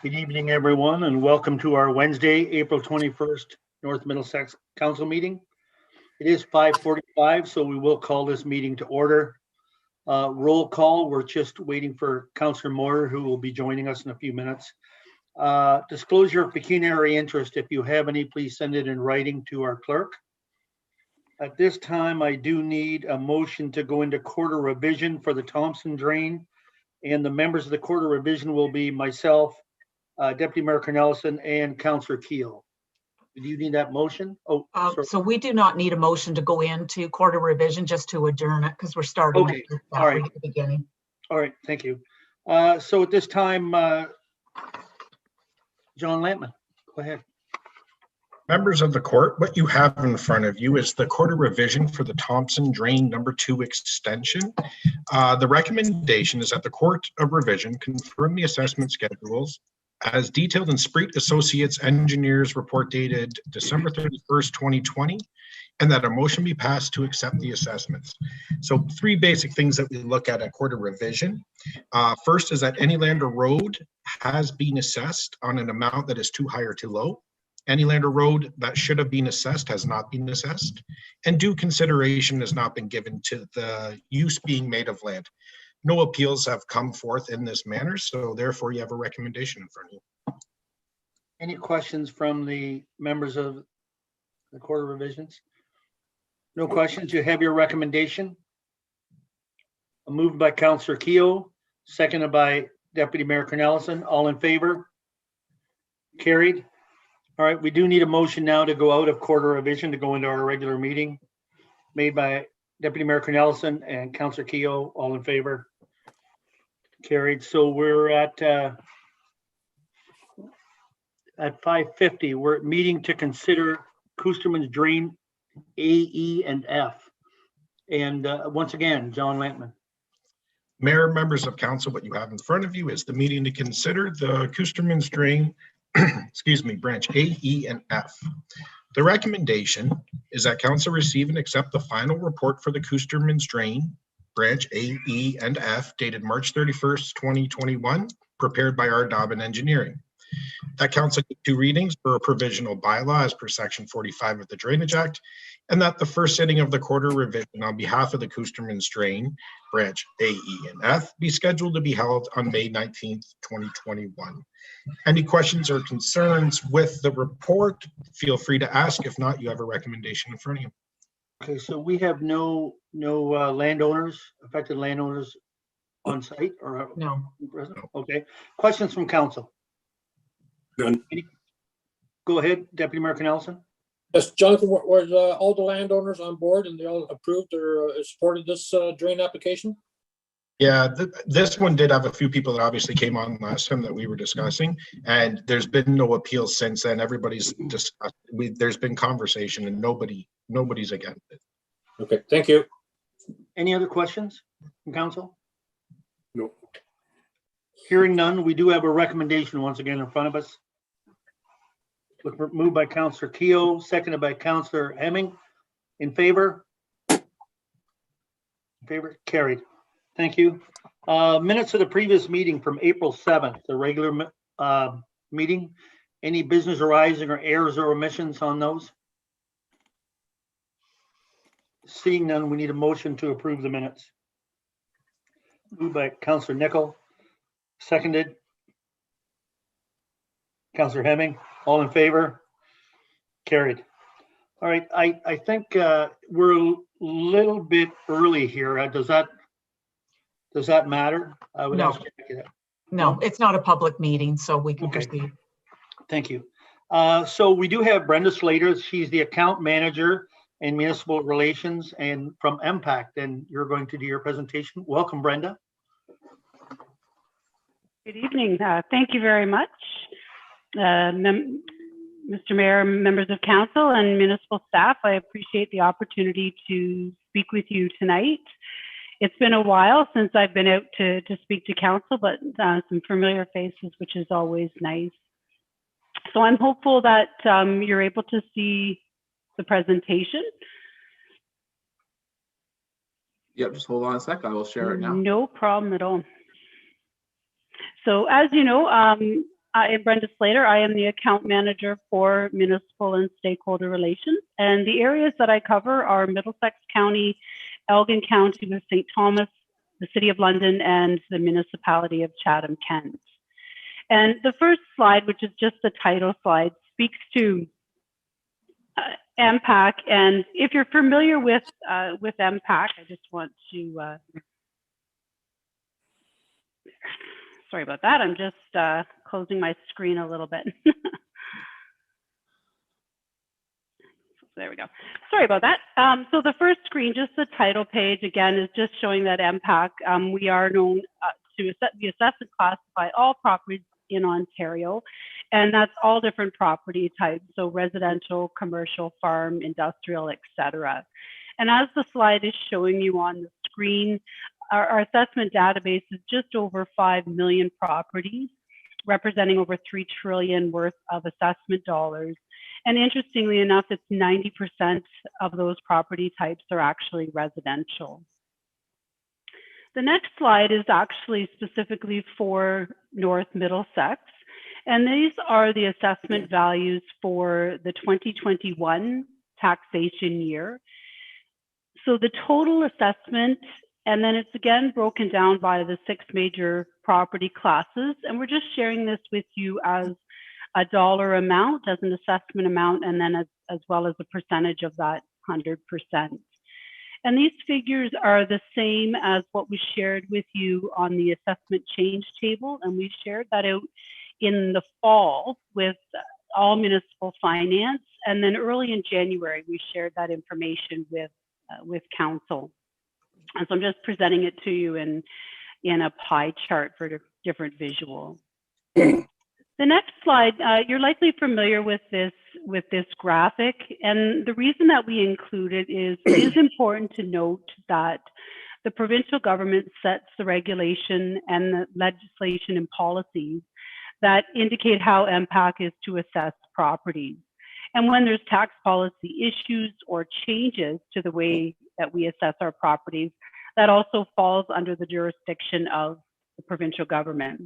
Good evening, everyone, and welcome to our Wednesday, April 21st, North Middlesex Council meeting. It is 5:45, so we will call this meeting to order. Roll call, we're just waiting for Councillor Moyer, who will be joining us in a few minutes. Disclosure of pecuniary interest, if you have any, please send it in writing to our clerk. At this time, I do need a motion to go into quarter revision for the Thompson drain, and the members of the quarter revision will be myself, Deputy Mayor Cornelison, and Councillor Keel. Do you need that motion? Oh, so we do not need a motion to go into quarter revision, just to adjourn it, because we're starting okay. All right. At the beginning. All right, thank you. So at this time, John Lampman, go ahead. Members of the court, what you have in front of you is the quarter revision for the Thompson Drain number 2 extension. The recommendation is that the court of revision confirm the assessment schedules as detailed in Spreet Associates Engineers report dated December 31st, 2020, and that a motion be passed to accept the assessments. So 3 basic things that we look at quarter revision. First is that any land or road has been assessed on an amount that is too high or too low. Any land or road that should have been assessed has not been assessed, and due consideration has not been given to the use being made of land. No appeals have come forth in this manner, so therefore you have a recommendation in front of you. Any questions from the members of the quarter revisions? No questions. You have your recommendation. Moved by Councillor Keogh, seconded by Deputy Mayor Cornelison. All in favor? Carried. All right, we do need a motion now to go out of quarter revision to go into our regular meeting, made by Deputy Mayor Cornelison and Councillor Keogh. All in favor? Carried. So we're at 5:50. We're at meeting to consider Coosterman's Drain A, E, and F. And once again, John Lampman. Mayor, members of council, what you have in front of you is the meeting to consider the Coosterman's Drain excuse me, branch A, E, and F. The recommendation is that council receive and accept the final report for the Coosterman's Drain, branch A, E, and F, dated March 31st, 2021, prepared by R. Dobbin Engineering. That council get 2 readings for a provisional bylaw as per section 45 of the Drainage Act, and that the first sitting of the quarter revision on behalf of the Coosterman's Drain, branch A, E, and F, be scheduled to be held on May 19th, 2021. Any questions or concerns with the report, feel free to ask. If not, you have a recommendation in front of you. Okay, so we have no landowners, affected landowners on site or No. present? Okay, questions from council? None. Go ahead, Deputy Mayor Cornelison. Yes, Jonathan, was all the landowners on board and they all approved or supported this drain application? Yeah, this one did have a few people that obviously came on last time that we were discussing, and there's been no appeals since then. Everybody's discussed. There's been conversation, and nobody's against it. Okay, thank you. Any other questions from council? No. Hearing none, we do have a recommendation once again in front of us. Moved by Councillor Keogh, seconded by Councillor Hemming. In favor? In favor? Carried. Thank you. Minutes of the previous meeting from April 7th, the regular meeting. Any business arising or errors or omissions on those? Seeing none, we need a motion to approve the minutes. Moved by Councillor Nicol, seconded. Councillor Hemming, all in favor? Carried. All right, I think we're a little bit early here. Does that matter? I would ask you that. No, it's not a public meeting, so we can proceed. Thank you. So we do have Brenda Slater. She's the account manager in municipal relations and from MPAC, and you're going to do your presentation. Welcome, Brenda. Good evening. Thank you very much, Mr. Mayor, members of council, and municipal staff. I appreciate the opportunity to speak with you tonight. It's been a while since I've been out to speak to council, but some familiar faces, which is always nice. So I'm hopeful that you're able to see the presentation. Yep, just hold on a sec. I will share it now. No problem at all. So as you know, I am Brenda Slater. I am the account manager for municipal and stakeholder relations. And the areas that I cover are Middlesex County, Elgin County with St. Thomas, the City of London, and the Municipality of Chatham-Kent. And the first slide, which is just the title slide, speaks to MPAC. And if you're familiar with MPAC, I just want to, sorry about that. I'm just closing my screen a little bit. There we go. Sorry about that. So the first screen, just the title page, again, is just showing that MPAC, we are known to assess and classify all properties in Ontario, and that's all different property types, so residential, commercial, farm, industrial, etc. And as the slide is showing you on the screen, our assessment database is just over 5 million properties, representing over $3 trillion worth of assessment dollars. And interestingly enough, it's 90% of those property types are actually residential. The next slide is actually specifically for North Middlesex. And these are the assessment values for the 2021 taxation year. So the total assessment, and then it's again broken down by the 6 major property classes. And we're just sharing this with you as a dollar amount, as an assessment amount, and then as well as a percentage of that 100%. And these figures are the same as what we shared with you on the assessment change table. And we shared that out in the fall with all municipal finance. And then early in January, we shared that information with council. And so I'm just presenting it to you in a pie chart for different visual. The next slide, you're likely familiar with this graphic, and the reason that we include it is important to note that the provincial government sets the regulation and the legislation and policies that indicate how MPAC is to assess properties. And when there's tax policy issues or changes to the way that we assess our properties, that also falls under the jurisdiction of the provincial government.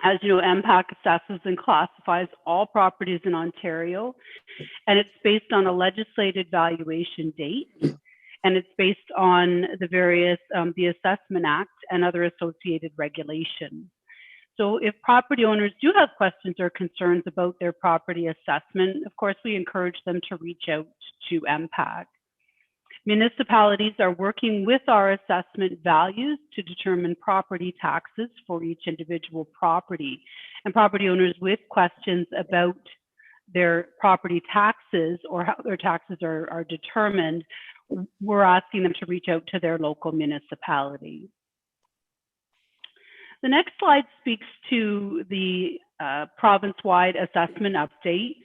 As you know, MPAC assesses and classifies all properties in Ontario, and it's based on a legislated valuation date, and it's based on the various, the Assessment Act and other associated regulations. So if property owners do have questions or concerns about their property assessment, of course, we encourage them to reach out to MPAC. Municipalities are working with our assessment values to determine property taxes for each individual property. And property owners with questions about their property taxes or how their taxes are determined, we're asking them to reach out to their local municipality. The next slide speaks to the province-wide assessment update.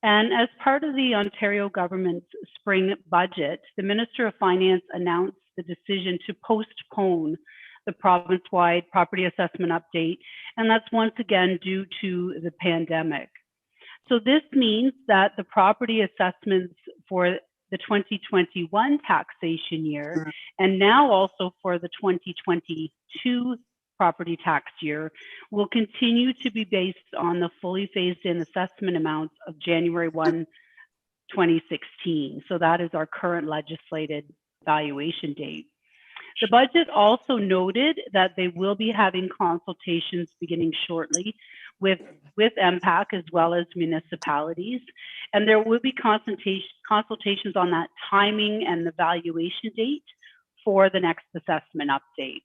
And as part of the Ontario government's spring budget, the Minister of Finance announced the decision to postpone the province-wide property assessment update. And that's once again due to the pandemic. So this means that the property assessments for the 2021 taxation year, and now also for the 2022 property tax year, will continue to be based on the fully phased-in assessment amounts of January 1, 2016. So that is our current legislated valuation date. The budget also noted that they will be having consultations beginning shortly with MPAC as well as municipalities. And there will be consultations on that timing and the valuation date for the next assessment update.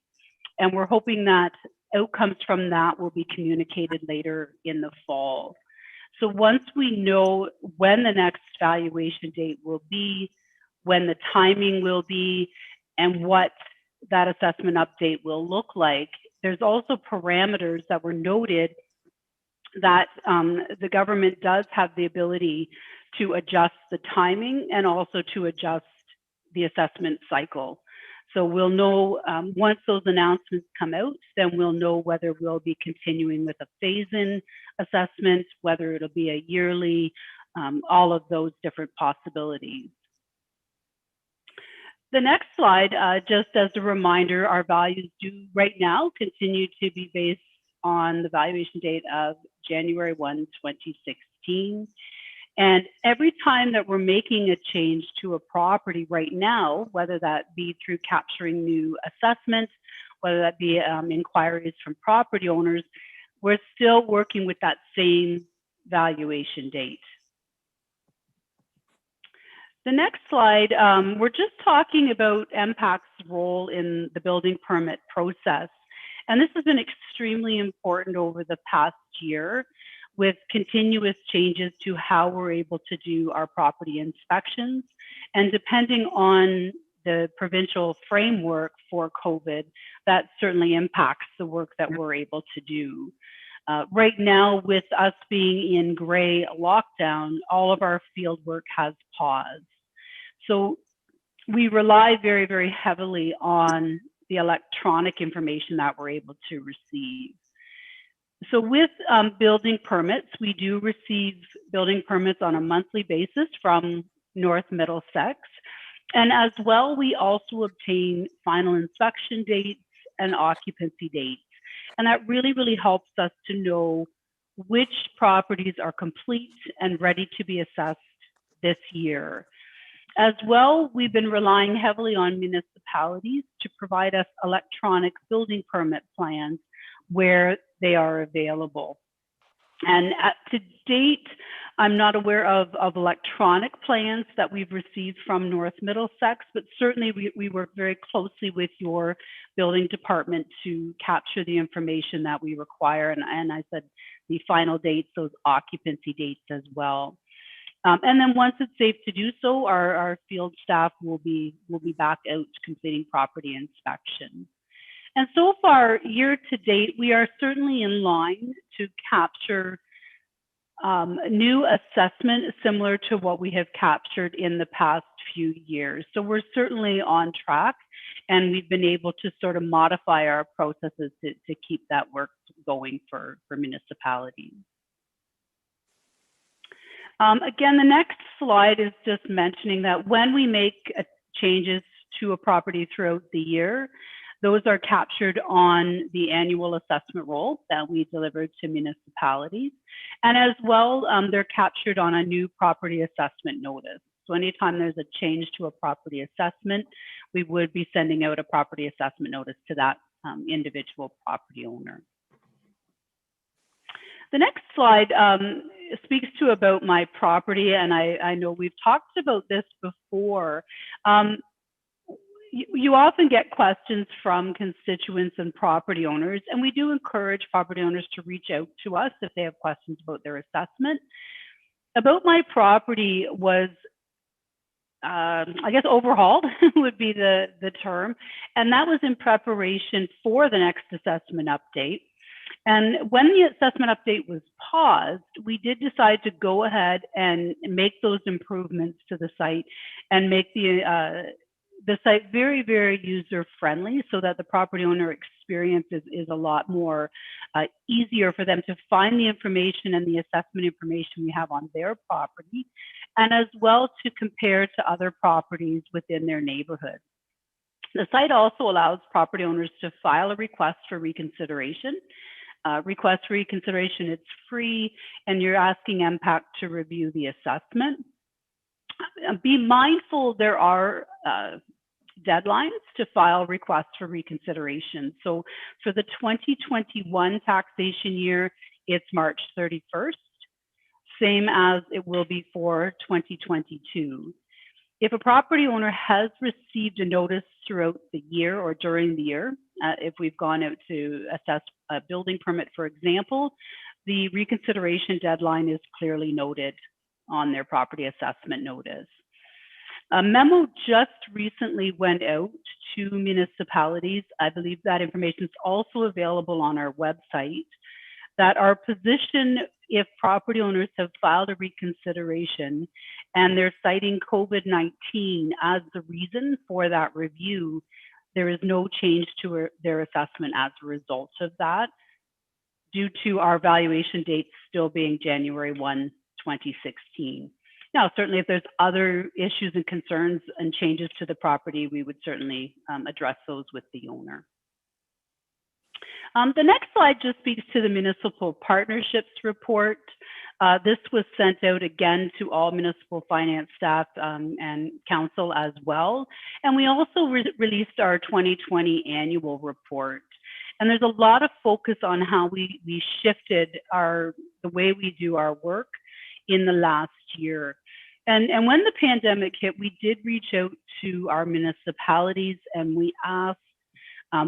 And we're hoping that outcomes from that will be communicated later in the fall. So once we know when the next valuation date will be, when the timing will be, and what that assessment update will look like, there's also parameters that were noted that the government does have the ability to adjust the timing and also to adjust the assessment cycle. So we'll know once those announcements come out, then we'll know whether we'll be continuing with a phase-in assessment, whether it'll be a yearly, all of those different possibilities. The next slide, just as a reminder, our values do right now continue to be based on the valuation date of January 1, 2016. And every time that we're making a change to a property right now, whether that be through capturing new assessments, whether that be inquiries from property owners, we're still working with that same valuation date. The next slide, we're just talking about MPAC'S role in the building permit process. And this has been extremely important over the past year, with continuous changes to how we're able to do our property inspections. And depending on the provincial framework for COVID, that certainly impacts the work that we're able to do. Right now, with us being in gray lockdown, all of our field work has paused. So we rely very, very heavily on the electronic information that we're able to receive. So with building permits, we do receive building permits on a monthly basis from North Middlesex. And as well, we also obtain final inspection dates and occupancy dates. And that really, really helps us to know which properties are complete and ready to be assessed this year. As well, we've been relying heavily on municipalities to provide us electronic building permit plans where they are available. And to date, I'm not aware of electronic plans that we've received from North Middlesex, but certainly we work very closely with your building department to capture the information that we require. And I said the final dates, those occupancy dates as well. And then once it's safe to do so, our field staff will be back out completing property inspections. And so far, year to date, we are certainly in line to capture new assessment similar to what we have captured in the past few years. So we're certainly on track, and we've been able to sort of modify our processes to keep that work going for municipalities. Again, the next slide is just mentioning that when we make changes to a property throughout the year, those are captured on the annual assessment roll that we delivered to municipalities. And as well, they're captured on a new property assessment notice. So anytime there's a change to a property assessment, we would be sending out a property assessment notice to that individual property owner. The next slide speaks to about MyProperty, and I know we've talked about this before. You often get questions from constituents and property owners, and we do encourage property owners to reach out to us if they have questions about their assessment. About MyProperty was, I guess, overhauled would be the term, and that was in preparation for the next assessment update. And when the assessment update was paused, we did decide to go ahead and make those improvements to the site and make the site very, very user-friendly so that the property owner experience is a lot more easier for them to find the information and the assessment information we have on their property, and as well to compare to other properties within their neighborhood. The site also allows property owners to file a request for reconsideration. Request for reconsideration, it's free, and you're asking MPAC to review the assessment. Be mindful there are deadlines to file requests for reconsideration. So for the 2021 taxation year, it's March 31st, same as it will be for 2022. If a property owner has received a notice throughout the year or during the year, if we've gone out to assess a building permit, for example, the reconsideration deadline is clearly noted on their property assessment notice. A memo just recently went out to municipalities. I believe that information is also available on our website, that our position, if property owners have filed a reconsideration and they're citing COVID-19 as the reason for that review, there is no change to their assessment as a result of that, due to our valuation date still being January 1, 2016. Now, certainly if there's other issues and concerns and changes to the property, we would certainly address those with the owner. The next slide just speaks to the municipal partnerships report. This was sent out again to all municipal finance staff and council as well. And we also released our 2020 annual report. And there's a lot of focus on how we shifted the way we do our work in the last year. And when the pandemic hit, we did reach out to our municipalities and we asked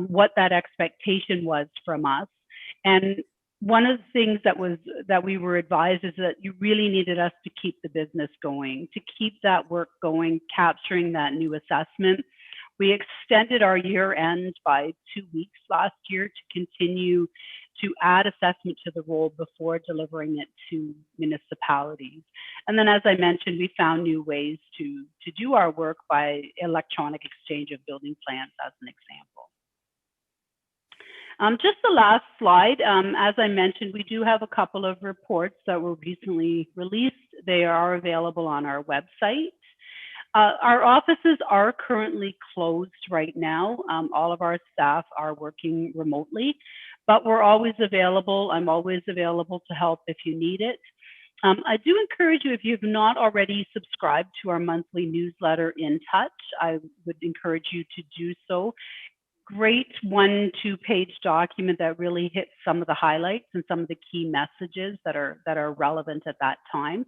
what that expectation was from us. And one of the things that we were advised is that you really needed us to keep the business going, to keep that work going, capturing that new assessment. We extended our year end by 2 weeks last year to continue to add assessment to the role before delivering it to municipalities. And then, as I mentioned, we found new ways to do our work by electronic exchange of building plans as an example. Just the last slide, as I mentioned, we do have a couple of reports that were recently released. They are available on our website. Our offices are currently closed right now. All of our staff are working remotely, but we're always available. I'm always available to help if you need it. I do encourage you, if you've not already subscribed to our monthly newsletter, In Touch, I would encourage you to do so. Great 1-2 page document that really hits some of the highlights and some of the key messages that are relevant at that time.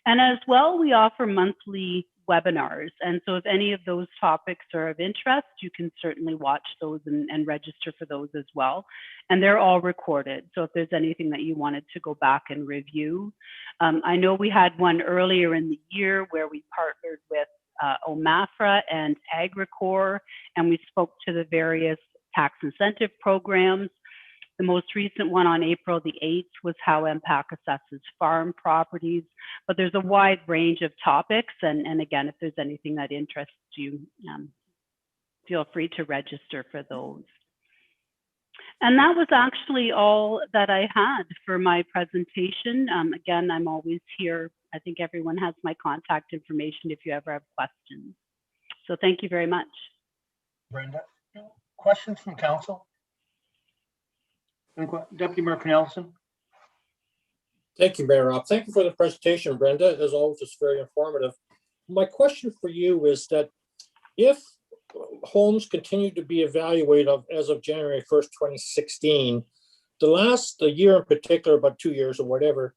And as well, we offer monthly webinars. And so if any of those topics are of interest, you can certainly watch those and register for those as well. And they're all recorded. So if there's anything that you wanted to go back and review. I know we had one earlier in the year where we partnered with OMAFRA and Agricor, and we spoke to the various tax incentive programs. The most recent one on April the 8th was how MPAC assesses farm properties, but there's a wide range of topics. And again, if there's anything that interests you, feel free to register for those. And that was actually all that I had for my presentation. Again, I'm always here. I think everyone has my contact information if you ever have questions. So thank you very much. Brenda, questions from council? Deputy Mayor Nelson. Thank you, Mayor Rob. Thank you for the presentation, Brenda. As always, it's very informative. My question for you is that if homes continue to be evaluated as of January 1st, 2016, the year in particular, about 2 years or whatever,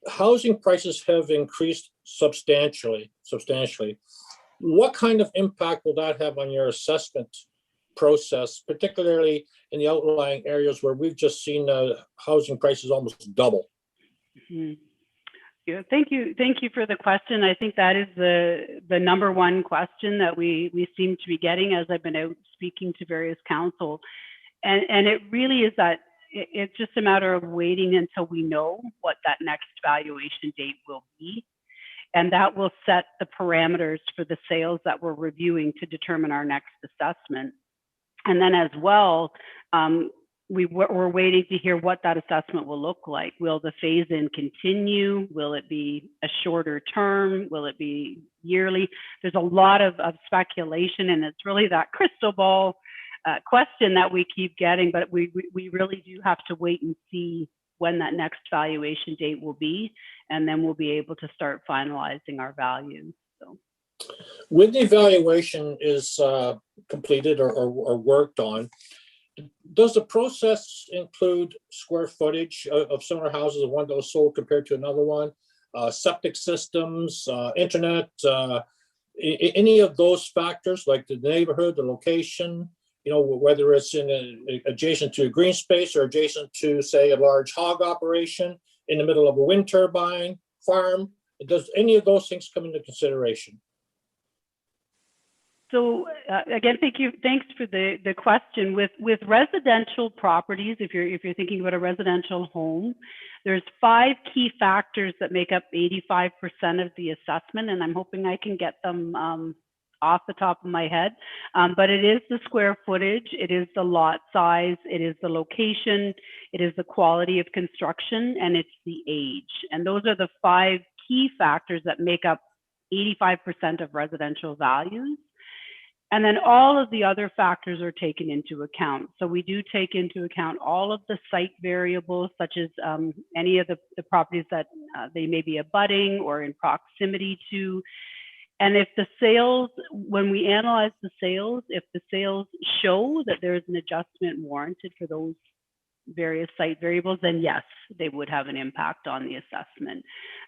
housing prices have increased substantially. What kind of impact will that have on your assessment process, particularly in the outlying areas where we've just seen housing prices almost double? Mm-hmm. Yeah, thank you for the question. I think that is the number one question that we seem to be getting as I've been out speaking to various council, and it really is that it's just a matter of waiting until we know what that next valuation date will be, and that will set the parameters for the sales that we're reviewing to determine our next assessment. And then as well, we're waiting to hear what that assessment will look like. Will the phase-in continue? Will it be a shorter term? Will it be yearly? There's a lot of speculation, and it's really that crystal ball question that we keep getting, but we really do have to wait and see when that next valuation date will be, and then we'll be able to start finalizing our values. So, when the evaluation is completed or worked on, does the process include square footage of similar houses, one that was sold compared to another one, septic systems, internet, any of those factors like the neighborhood, the location, whether it's adjacent to a green space or adjacent to, say, a large hog operation in the middle of a wind turbine farm? Does any of those things come into consideration? So again, thanks for the question. With residential properties, if you're thinking about a residential home, there's 5 key factors that make up 85% of the assessment, and I'm hoping I can get them off the top of my head. But it is the square footage, it is the lot size, it is the location, it is the quality of construction, and it's the age. And those are the 5 key factors that make up 85% of residential values. And then all of the other factors are taken into account. So we do take into account all of the site variables, such as any of the properties that they may be abutting or in proximity to. And if the sales, when we analyze the sales, if the sales show that there's an adjustment warranted for those various site variables, then yes, they would have an impact on the assessment.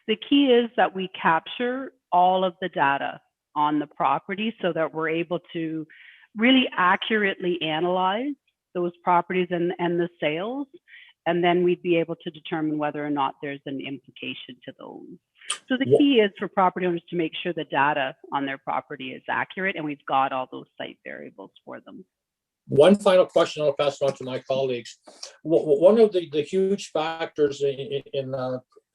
The key is that we capture all of the data on the property so that we're able to really accurately analyze those properties and the sales, and then we'd be able to determine whether or not there's an implication to those. So the key is for property owners to make sure the data on their property is accurate and we've got all those site variables for them. One final question, I'll pass it on to my colleagues. One of the huge factors in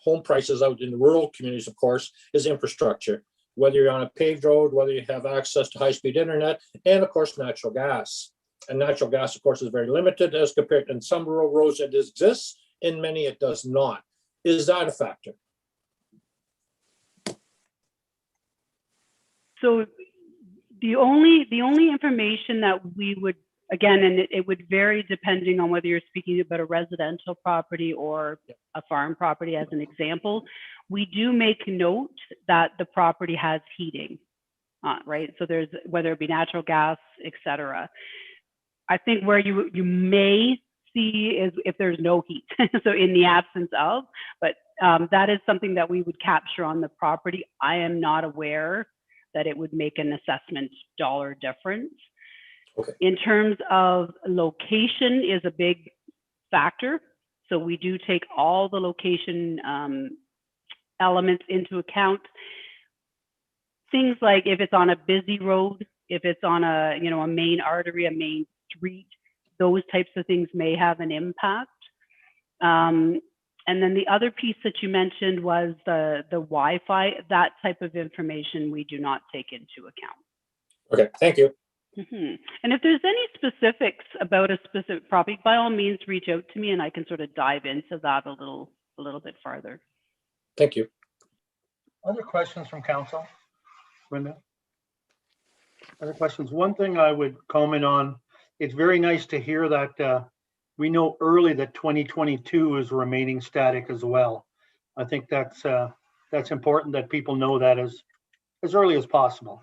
home prices out in the rural communities, of course, is infrastructure. Whether you're on a paved road, whether you have access to high-speed internet, and of course, natural gas. And natural gas, of course, is very limited as compared to in some rural roads it exists, in many it does not. Is that a factor? So the only information that we would, again, and it would vary depending on whether you're speaking about a residential property or a farm property as an example, we do make note that the property has heating, right? So there's, whether it be natural gas, et cetera. I think where you may see is if there's no heat, so in the absence of, but that is something that we would capture on the property. I am not aware that it would make an assessment dollar difference. Okay. In terms of location is a big factor. So we do take all the location elements into account. Things like if it's on a busy road, if it's on a, you know, a main artery, a main street, those types of things may have an impact. And then the other piece that you mentioned was the Wi-Fi. That type of information we do not take into account. Okay, thank you. Mm-hmm. And if there's any specifics about a specific property, by all means, reach out to me and I can sort of dive into that a little bit farther. Thank you. Other questions from council? Brenda? Other questions? One thing I would comment on, it's very nice to hear that we know early that 2022 is remaining static as well. I think that's important that people know that as early as possible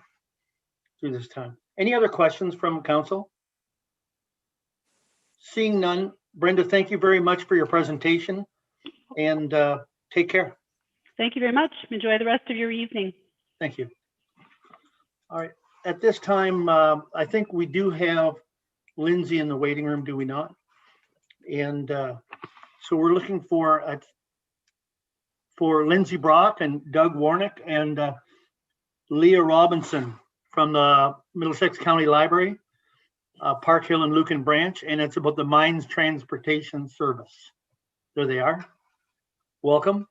through this time. Any other questions from council? Seeing none, Brenda, thank you very much for your presentation and take care. Thank you very much. Enjoy the rest of your evening. Thank you. All right, at this time, I think we do have Lindsay in the waiting room, do we not? And so we're looking for Lindsay Brock and Doug Warnick and Leah Robinson from the Middlesex County Library, Park Hill and Lucan Branch, and it's about the Mines Transportation Service. There they are. Welcome.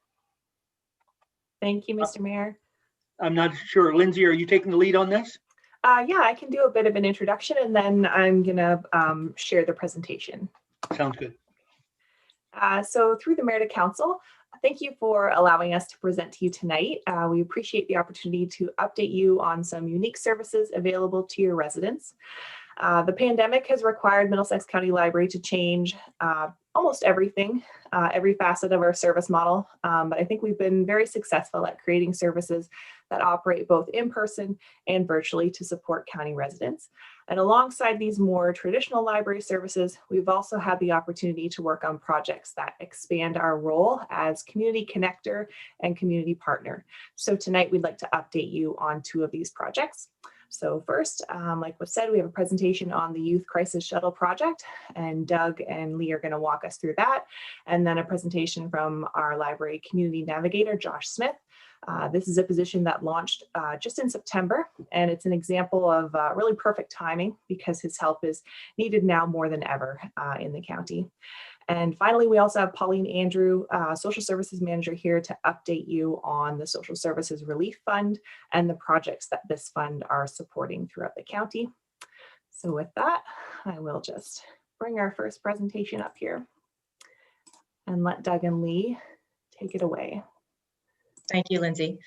Thank you, Mr. Mayor. I'm not sure, Lindsay, are you taking the lead on this? Yeah, I can do a bit of an introduction and then I'm gonna share the presentation. Sounds good. So through the Mayor to Council, thank you for allowing us to present to you tonight. We appreciate the opportunity to update you on some unique services available to your residents. The pandemic has required Middlesex County Library to change almost everything, every facet of our service model. But I think we've been very successful at creating services that operate both in person and virtually to support county residents. And alongside these more traditional library services, we've also had the opportunity to work on projects that expand our role as community connector and community partner. So tonight we'd like to update you on two of these projects. So first, like was said, we have a presentation on the Youth Crisis Shuttle Project, and Doug and Lee are going to walk us through that. And then a presentation from our library community navigator, Josh Smith. This is a position that launched just in September, and it's an example of really perfect timing because his help is needed now more than ever in the county. And finally, we also have Pauline Andrew, Social Services Manager, here to update you on the Social Services Relief Fund and the projects that this fund are supporting throughout the county. So with that, I will just bring our first presentation up here and let Doug and Lee take it away. Thank you, Lindsay.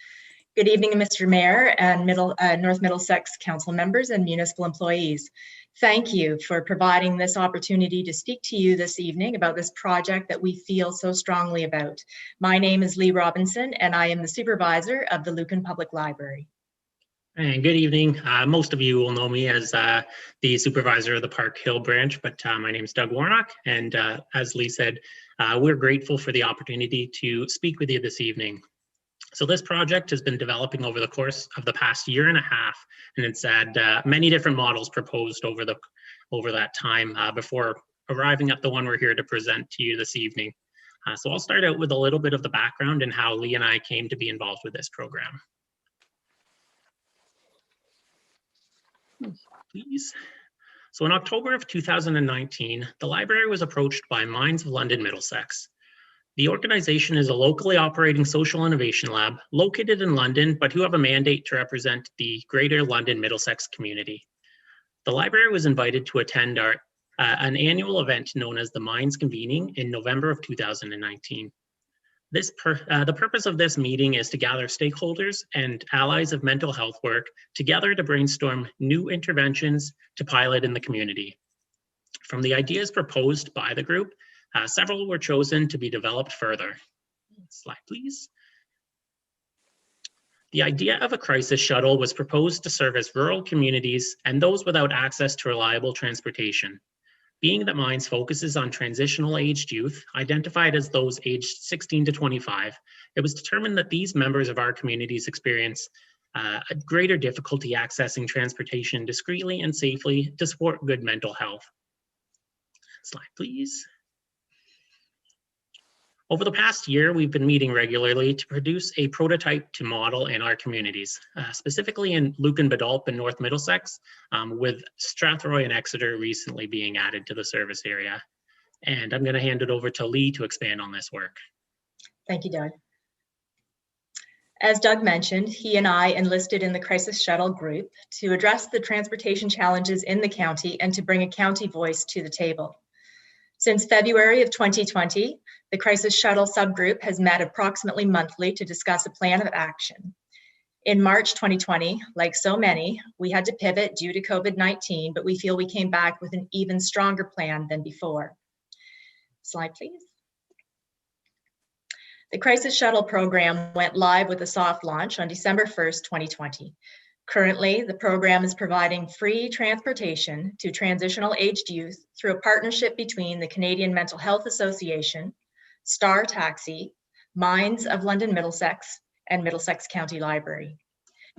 Good evening, Mr. Mayor and North Middlesex Council members and municipal employees. Thank you for providing this opportunity to speak to you this evening about this project that we feel so strongly about. My name is Lee Robinson, and I am the supervisor of the Lucan Public Library. And good evening. Most of you will know me as the supervisor of the Park Hill branch, but my name is Doug Warnock. And as Lee said, we're grateful for the opportunity to speak with you this evening. So this project has been developing over the course of the past year and a half, and it's had many different models proposed over that time before arriving at the one we're here to present to you this evening. So I'll start out with a little bit of the background and how Lee and I came to be involved with this program. Please. So in October of 2019, the library was approached by Minds of London Middlesex. The organization is a locally operating social innovation lab located in London, but who have a mandate to represent the greater London Middlesex community. The library was invited to attend an annual event known as the Minds Convening in November of 2019. The purpose of this meeting is to gather stakeholders and allies of mental health work together to brainstorm new interventions to pilot in the community. From the ideas proposed by the group, several were chosen to be developed further. Slide, please. The idea of a crisis shuttle was proposed to service rural communities and those without access to reliable transportation. Being that Minds focuses on transitional aged youth, identified as those aged 16 to 25, it was determined that these members of our communities experience a greater difficulty accessing transportation discreetly and safely to support good mental health. Slide, please. Over the past year, we've been meeting regularly to produce a prototype to model in our communities, specifically in Lucan, Biddulph, and North Middlesex, with Strathroy and Exeter recently being added to the service area. And I'm going to hand it over to Lee to expand on this work. Thank you, Doug. As Doug mentioned, he and I enlisted in the Crisis Shuttle group to address the transportation challenges in the county and to bring a county voice to the table. Since February of 2020, the Crisis Shuttle subgroup has met approximately monthly to discuss a plan of action. In March 2020, like so many, we had to pivot due to COVID-19, but we feel we came back with an even stronger plan than before. Slide, please. The Crisis Shuttle program went live with a soft launch on December 1st, 2020. Currently, the program is providing free transportation to transitional aged youth through a partnership between the Canadian Mental Health Association, Star Taxi, Minds of London Middlesex, and Middlesex County Library.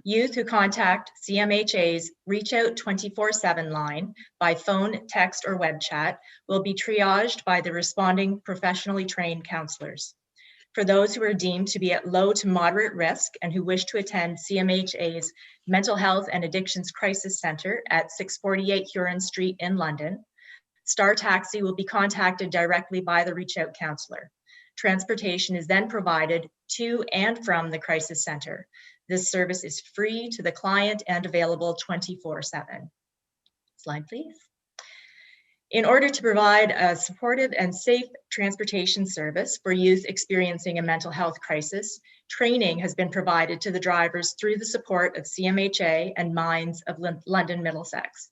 Youth who contact CMHA's Reach Out 24/7 line by phone, text, or web chat will be triaged by the responding professionally trained counselors. For those who are deemed to be at low to moderate risk and who wish to attend CMHA's Mental Health and Addictions Crisis Center at 648 Huron Street in London, Star Taxi will be contacted directly by the Reach Out counselor. Transportation is then provided to and from the crisis center. This service is free to the client and available 24/7. Slide, please. In order to provide a supportive and safe transportation service for youth experiencing a mental health crisis, training has been provided to the drivers through the support of CMHA and Minds of London Middlesex.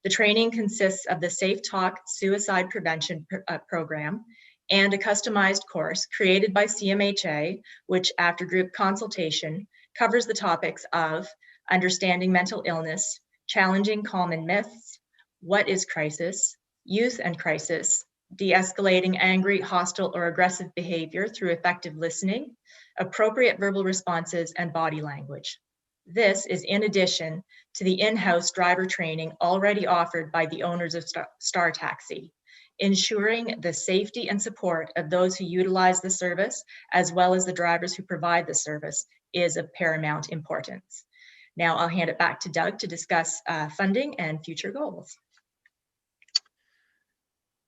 The training consists of the Safe Talk Suicide Prevention program and a customized course created by CMHA, which after group consultation covers the topics of understanding mental illness, challenging common myths, what is crisis, youth and crisis, de-escalating angry, hostile, or aggressive behavior through effective listening, appropriate verbal responses, and body language. This is in addition to the in-house driver training already offered by the owners of Star Taxi, ensuring the safety and support of those who utilize the service, as well as the drivers who provide the service, is of paramount importance. Now I'll hand it back to Doug to discuss funding and future goals.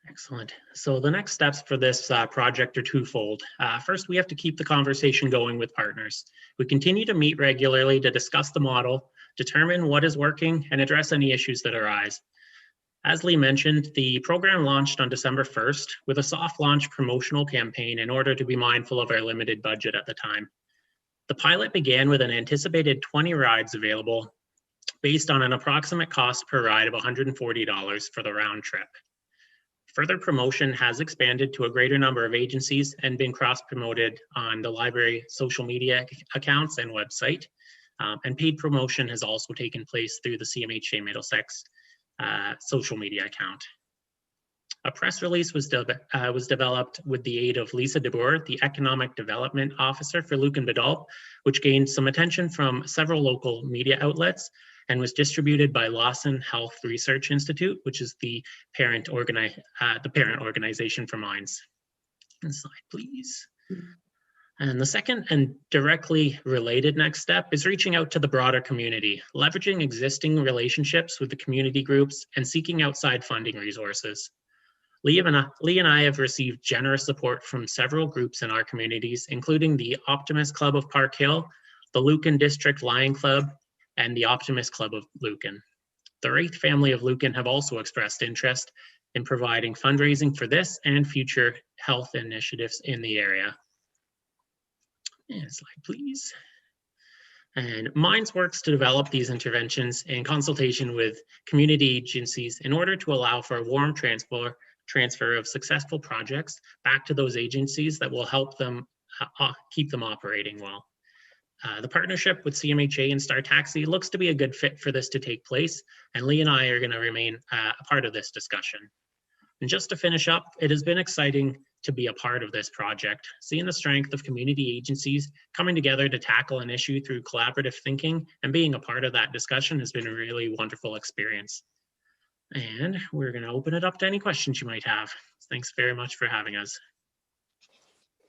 Excellent. So the next steps for this project are twofold. First, we have to keep the conversation going with partners. We continue to meet regularly to discuss the model, determine what is working, and address any issues that arise. As Lee mentioned, the program launched on December 1st with a soft launch promotional campaign in order to be mindful of our limited budget at the time. The The pilot began with an anticipated 20 rides available based on an approximate cost per ride of $140 for the round trip. Further promotion has expanded to a greater number of agencies and been cross-promoted on the library social media accounts and website. And paid promotion has also taken place through the CMHA Middlesex social media account. A press release was developed with the aid of Lisa DeBoer, the Economic Development Officer for Lucan and Biddulph, which gained some attention from several local media outlets and was distributed by Lawson Health Research Institute, which is the parent organization for MINES. Next slide, please. And the second and directly related next step is reaching out to the broader community, leveraging existing relationships with the community groups and seeking outside funding resources. Lee and I have received generous support from several groups in our communities, including the Optimist Club of Park Hill, the Lucan District Lion Club, and the Optimist Club of Lucan. The Wraith family of Lucan have also expressed interest in providing fundraising for this and future health initiatives in the area. Next slide, please. And MINES works to develop these interventions in consultation with community agencies in order to allow for a warm transfer of successful projects back to those agencies that will help them keep them operating well. The partnership with CMHA and Star Taxi looks to be a good fit for this to take place, and Lee and I are going to remain a part of this discussion. And just to finish up, it has been exciting to be a part of this project, seeing the strength of community agencies coming together to tackle an issue through collaborative thinking, and being a part of that discussion has been a really wonderful experience. And we're going to open it up to any questions you might have. Thanks very much for having us.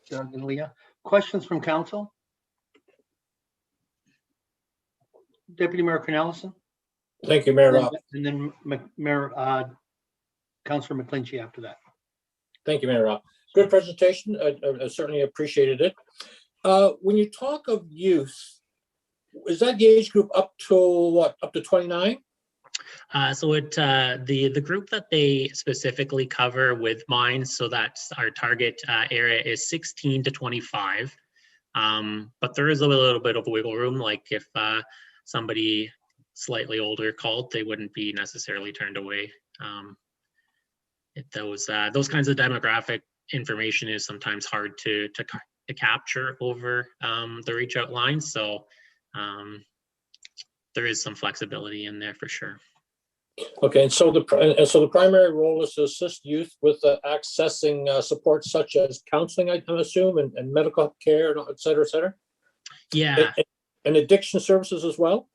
Doug and Leah, questions from council? Deputy Mayor Cornelison? Thank you, Mayor Rob. And then Councillor McClinchy after that. Thank you, Mayor Rob. Good presentation. I certainly appreciated it. When you talk of youth, is that the age group up to what? Up to 29? So the group that they specifically cover with MINES, so that's our target area, is 16 to 25. But there is a little bit of wiggle room, like if somebody slightly older called, they wouldn't be necessarily turned away. Those kinds of demographic information is sometimes hard to capture over the reach out line. So there is some flexibility in there for sure. Okay, and so the primary role is to assist youth with accessing support such as counseling, I assume, and medical care, et cetera, et cetera. Yeah. And addiction services as well.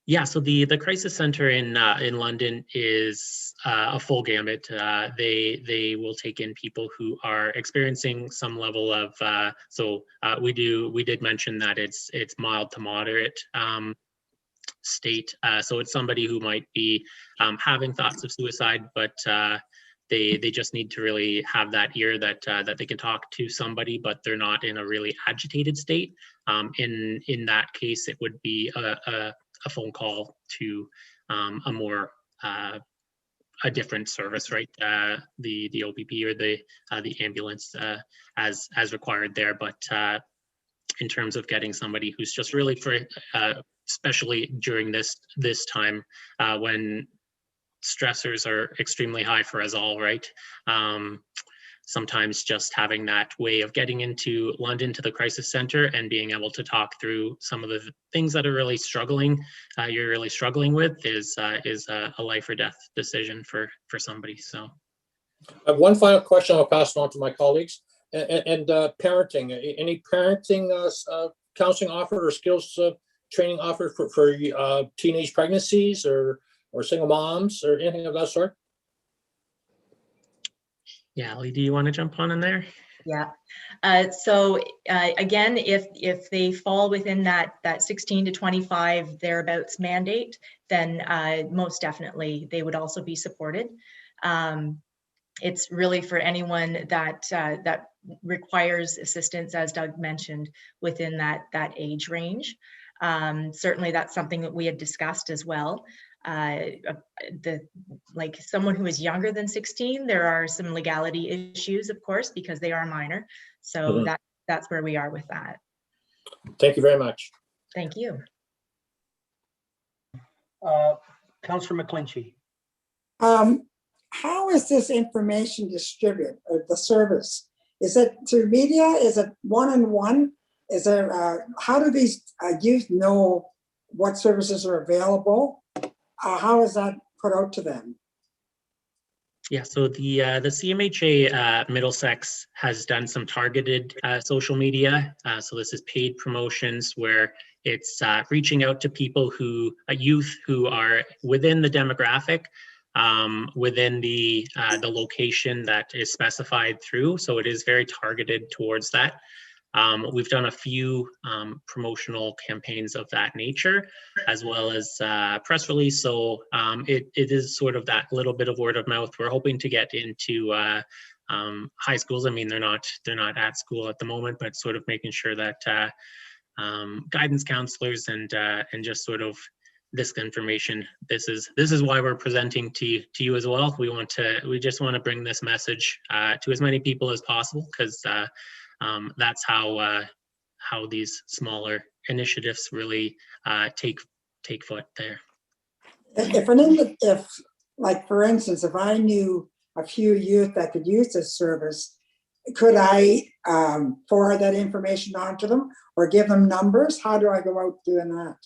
Yeah, so the crisis center in London is a full gamut. They will take in people who are experiencing some level of we did mention that it's mild to moderate state. So it's somebody who might be having thoughts of suicide, but they just need to really have that ear that they can talk to somebody, but they're not in a really agitated state. In that case, it would be a phone call to a different service, right? The OPP or the ambulance as required there. But in terms of getting somebody who's just really especially during this time when stressors are extremely high for us all, right? Sometimes just having that way of getting into London to the crisis center and being able to talk through some of the things that are really you're really struggling with is a life or death decision for somebody. So I have one final question. I'll pass it on to my colleagues. And parenting, any parenting counseling offered or skills training offered for teenage pregnancies or single moms or anything of that sort? Yeah, Lee, do you want to jump on in there? Yeah. So again, if they fall within that 16 to 25 thereabouts mandate, then most definitely they would also be supported. It's really for anyone that requires assistance, as Doug mentioned, within that age range. Certainly that's something that we had discussed as well. Like someone who is younger than 16, there are some legality issues, of course, because they are minor. So that's where we are with that. Thank you very much. Thank you. Councillor McClinchy. How is this information distributed, or the service? Is it through media? Is it one-on-one? Is there, how do these youth know what services are available? How is that put out to them? Yeah, so the CMHA Middlesex has done some targeted social media. So this is paid promotions where it's reaching out to people who, youth who are within the demographic, within the location that is specified through. So it is very targeted towards that. We've done a few promotional campaigns of that nature, as well as press release. So it is sort of that little bit of word of mouth. We're hoping to get into high schools. I mean, they're not at school at the moment, but sort of making sure that guidance counselors and just sort of this information. This is why we're presenting to you as well. We just want to bring this message to as many people as possible, because that's how these smaller initiatives really take foot there. If, like, for instance, if I knew a few youth that could use this service, could I forward that information on to them or give them numbers? How do I go out doing that?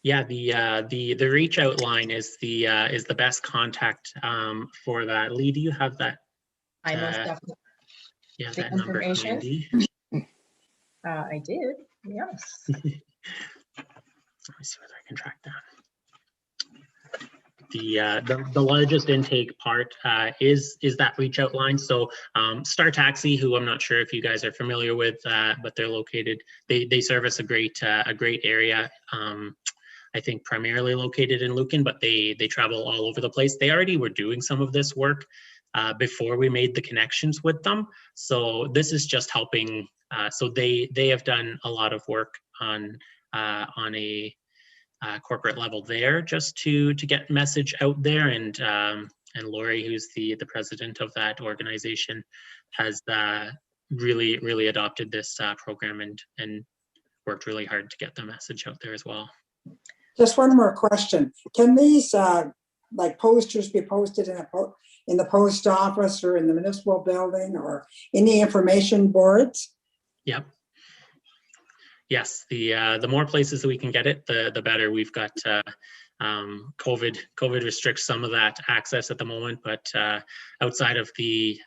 Yeah, the reach out line is the best contact for that. Lee, do you have that? I most definitely. Yeah, The that number information? handy. I did, yes. Let me see whether I can track that. The largest intake part is that reach out line. So Star Taxi, who I'm not sure if you guys are familiar with, but they're located. They service a great area. I think primarily located in Lucan, but they travel all over the place. They already were doing some of this work before we made the connections with them. So this is just helping. So they have done a lot of work on a corporate level there, just to get message out there. And Lori, who's the president of that organization, has really adopted this program and worked really hard to get the message out there as well. Just one more question. Can these like posters be posted in the post office or in the municipal building or in the information boards? Yep. Yes, the more places that we can get it, the better. We've got COVID restricts some of that access at the moment, but outside of the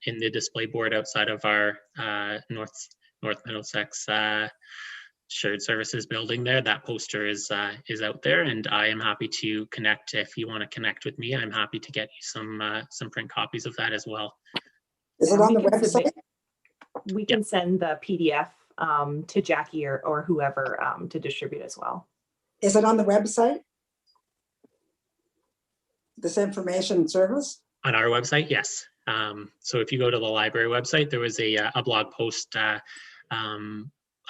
in the display board outside of our North Middlesex shared services building there, that poster is out there, and I am happy to connect. If you want to connect with me, I'm happy to get you some print copies of that as well. Is it on the website? We can send the PDF to Jackie or whoever to distribute as well. Is it on the website? This information service? On our website, yes. So if you go to the library website, there was a blog post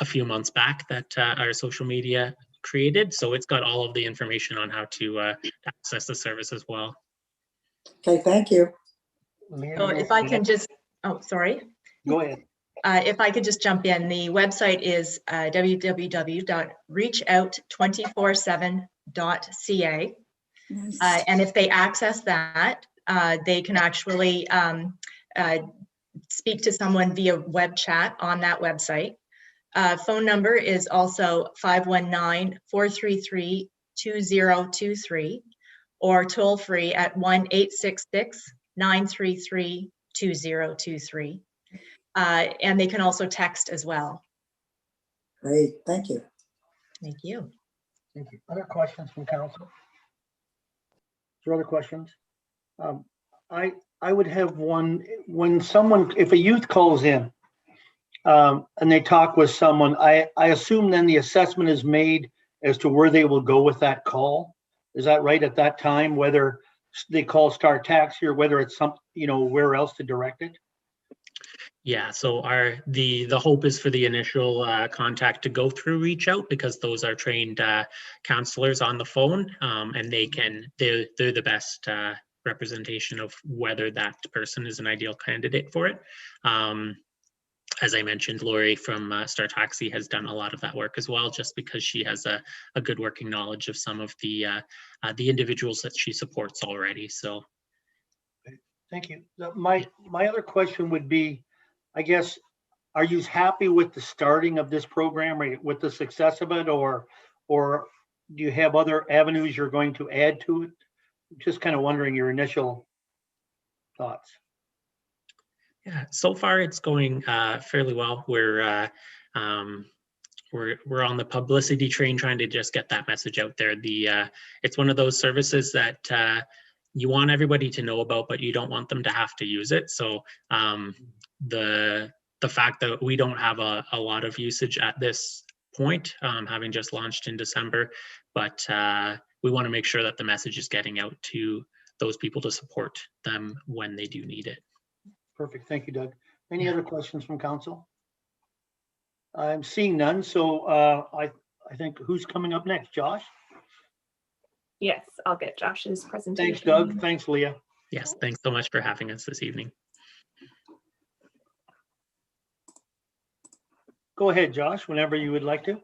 a few months back that our social media created. So it's got all of the information on how to access the service as well. Okay, thank you. So if I can just, oh, sorry. Go ahead. If I could just jump in, the website is www.reachout247.ca. Nice. And if they access that, they can actually speak to someone via web chat on that website. Phone number is also 519-433-2023 or toll free at 1-866-933-2023. And they can also text as well. Great, thank you. Thank you. Thank you. Other questions from council? Is there other questions? I would have one. When someone, if a youth calls in and they talk with someone, I assume then the assessment is made as to where they will go with that call. Is that right at that time, whether they call Star Taxi or whether it's some, where else to direct it? Yeah, so the hope is for the initial contact to go through reach out, because those are trained counselors on the phone, and they're the best representation of whether that person is an ideal candidate for it. as I mentioned, Lori from Star Taxi has done a lot of that work as well, just because she has a good working knowledge of some of the individuals that she supports already. So, Thank you. My other question would be, I guess, are you happy with the starting of this program, or with the success of it, or do you have other avenues you're going to add to it? Just kind of wondering your initial thoughts. yeah, so far it's going fairly well. We're on the publicity train, trying to just get that message out there. It's one of those services that you want everybody to know about, but you don't want them to have to use it. So the fact that we don't have a lot of usage at this point, having just launched in December, but we want to make sure that the message is getting out to those people to support them when they do need it. Perfect. Thank you, Doug. Any other questions from council? I'm seeing none. So I think who's coming up next? Josh? Yes, I'll get Josh's presentation. Thanks, Doug. Thanks, Leah. Yes, thanks so much for having us this evening. Go ahead, Josh, whenever you would like to.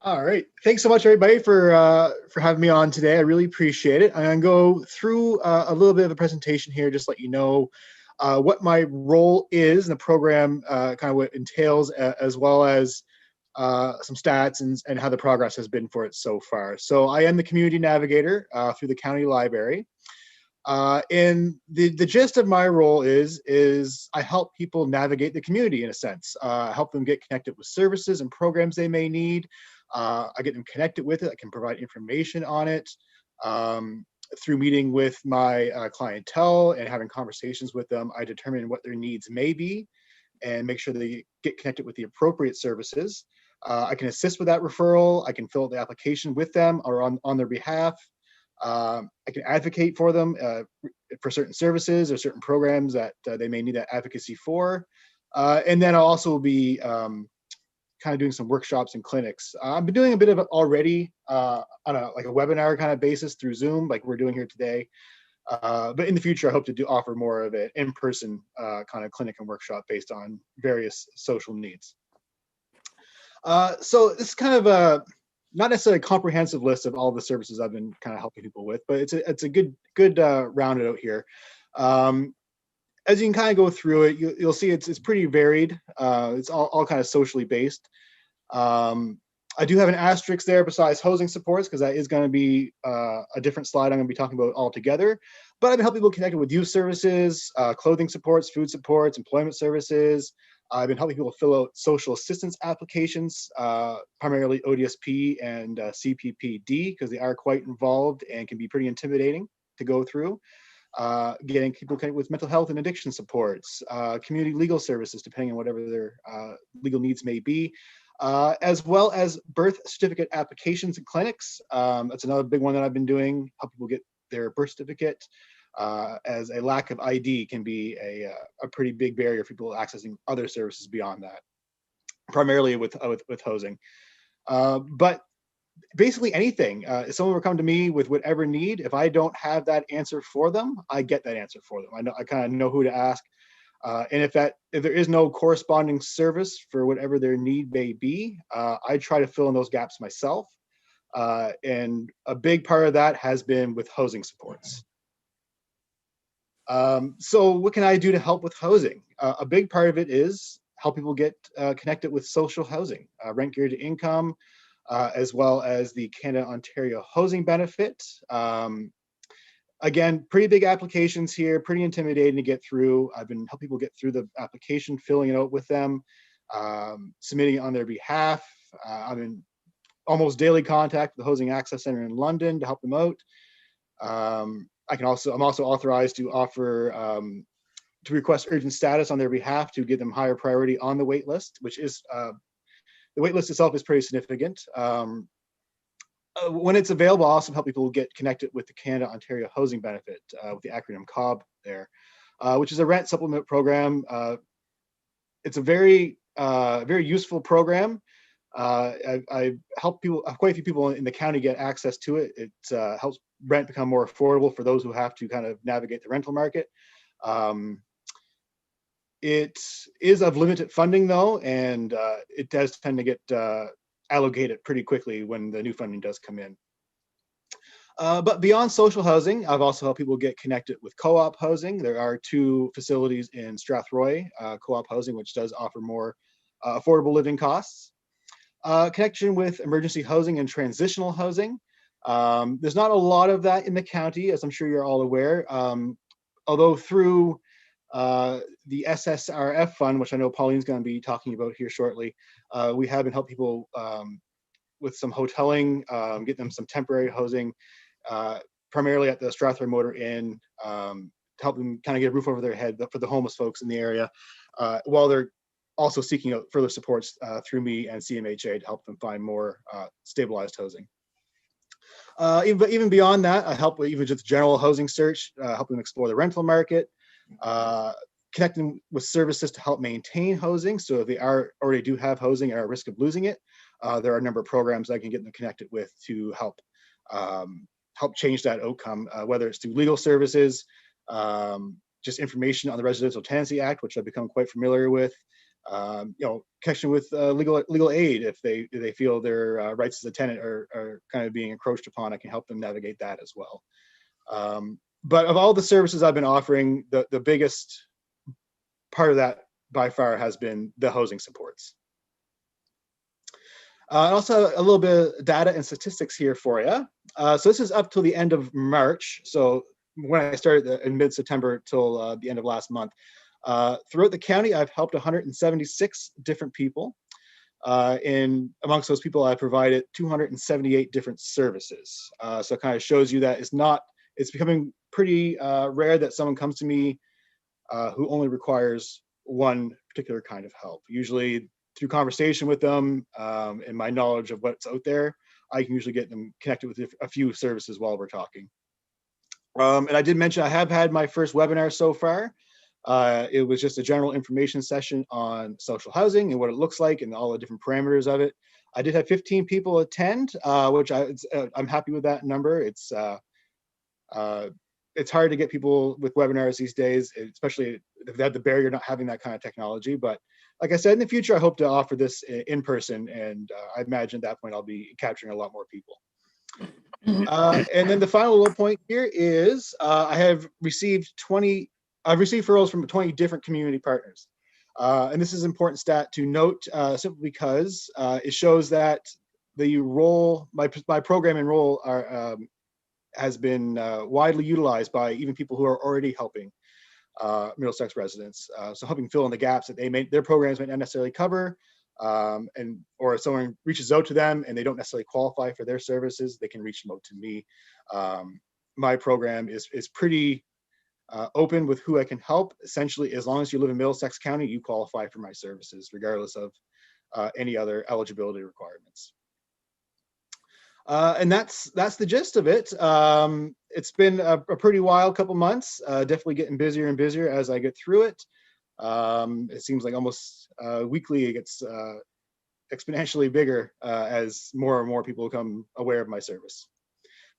All right. Thanks so much, everybody, for having me on today. I really appreciate it. I'm going to go through a little bit of a presentation here, just to let you know what my role is in the program, kind of what it entails, as well as some stats and how the progress has been for it so far. So I am the Community Navigator through the County Library. And the gist of my role is I help people navigate the community in a sense, help them get connected with services and programs they may need. I get them connected with it. I can provide information on it through meeting with my clientele and having conversations with them. I determine what their needs may be and make sure they get connected with the appropriate services. I can assist with that referral. I can fill out the application with them or on their behalf. I can advocate for them for certain services or certain programs that they may need that advocacy for. And then I'll also be kind of doing some workshops and clinics. I've been doing a bit of it already on a webinar kind of basis through Zoom, like we're doing here today. But in the future, I hope to offer more of an in-person kind of clinic and workshop based on various social needs. So this is kind of a not necessarily a comprehensive list of all the services I've been kind of helping people with, but it's a good rounded out here. As you can kind of go through it, you'll see it's pretty varied. It's all kind of socially based. I do have an asterisk there besides housing supports, because that is going to be a different slide I'm going to be talking about altogether. But I've been helping people connected with youth services, clothing supports, food supports, employment services. I've been helping people fill out social assistance applications, primarily ODSP and CPPD, because they are quite involved and can be pretty intimidating to go through. Getting people connected with mental health and addiction supports, community legal services, depending on whatever their legal needs may be, as well as birth certificate applications and clinics. That's another big one that I've been doing, help people get their birth certificate, as a lack of ID can be a pretty big barrier for people accessing other services beyond that, primarily with housing. But basically anything, if someone will come to me with whatever need, if I don't have that answer for them, I get that answer for them. I kind of know who to ask. And if there is no corresponding service for whatever their need may be, I try to fill in those gaps myself. And a big part of that has been with housing supports. So what can I do to help with housing? A big part of it is help people get connected with social housing, rent geared to income, as well as the Canada Ontario housing benefit. Again, pretty big applications here, pretty intimidating to get through. I've been helping people get through the application, filling it out with them, submitting it on their behalf. I'm in almost daily contact with the Housing Access Centre in London to help them out. I'm also authorized to offer to request urgent status on their behalf to give them higher priority on the wait list, which is the wait list itself is pretty significant. When it's available, I also help people get connected with the Canada Ontario Housing Benefit, with the acronym COB there, which is a rent supplement program. It's a very useful program. I've helped people, quite a few people in the county get access to it. It helps rent become more affordable for those who have to kind of navigate the rental market. It is of limited funding though, and it does tend to get allocated pretty quickly when the new funding does come in. But beyond social housing, I've also helped people get connected with co-op housing. There are 2 facilities in Strathroy, co-op housing, which does offer more affordable living costs. Connection with emergency housing and transitional housing. There's not a lot of that in the county, as I'm sure you're all aware. Although through the SSRF fund, which I know Pauline's going to be talking about here shortly, we have been helping people with some hoteling, get them some temporary housing, primarily at the Strathroy Motor Inn, to help them kind of get a roof over their head for the homeless folks in the area, while they're also seeking out further supports through me and CMHA to help them find more stabilized housing. Even beyond that, I help with even just general housing search, help them explore the rental market, connecting with services to help maintain housing. So if they already do have housing and are at risk of losing it, there are a number of programs I can get them connected with to help change that outcome, whether it's through legal services, just information on the Residential Tenancy Act, which I've become quite familiar with, connection with legal aid if they feel their rights as a tenant are kind of being encroached upon. I can help them navigate that as well. But of all the services I've been offering, the biggest part of that by far has been the housing supports. Also a little bit of data and statistics here for you. So this is up till the end of March. So when I started in mid-September till the end of last month. Throughout the county, I've helped 176 different people. Amongst those people, I provided 278 different services. So it kind of shows you that it's becoming pretty rare that someone comes to me who only requires one particular kind of help. Usually through conversation with them and my knowledge of what's out there, I can usually get them connected with a few services while we're talking. And I did mention I have had my first webinar so far. It was just a general information session on social housing and what it looks like and all the different parameters of it. I did have 15 people attend, which I'm happy with that number. It's hard to get people with webinars these days, especially if they have the barrier not having that kind of technology. But like I said, in the future, I hope to offer this in person, and I imagine at that point I'll be capturing a lot more people. And then the final little point here is I've received referrals from 20 different community partners. And this is an important stat to note simply because it shows that the role, my program and role has been widely utilized by even people who are already helping Middlesex residents. So helping fill in the gaps that their programs might not necessarily cover, or if someone reaches out to them and they don't necessarily qualify for their services, they can reach them out to me. My program is pretty open with who I can help. Essentially, as long as you live in Middlesex County, you qualify for my services, regardless of any other eligibility requirements. And that's the gist of it. It's been a pretty wild couple months, definitely getting busier and busier as I get through it. It seems like almost weekly it gets exponentially bigger as more and more people become aware of my service.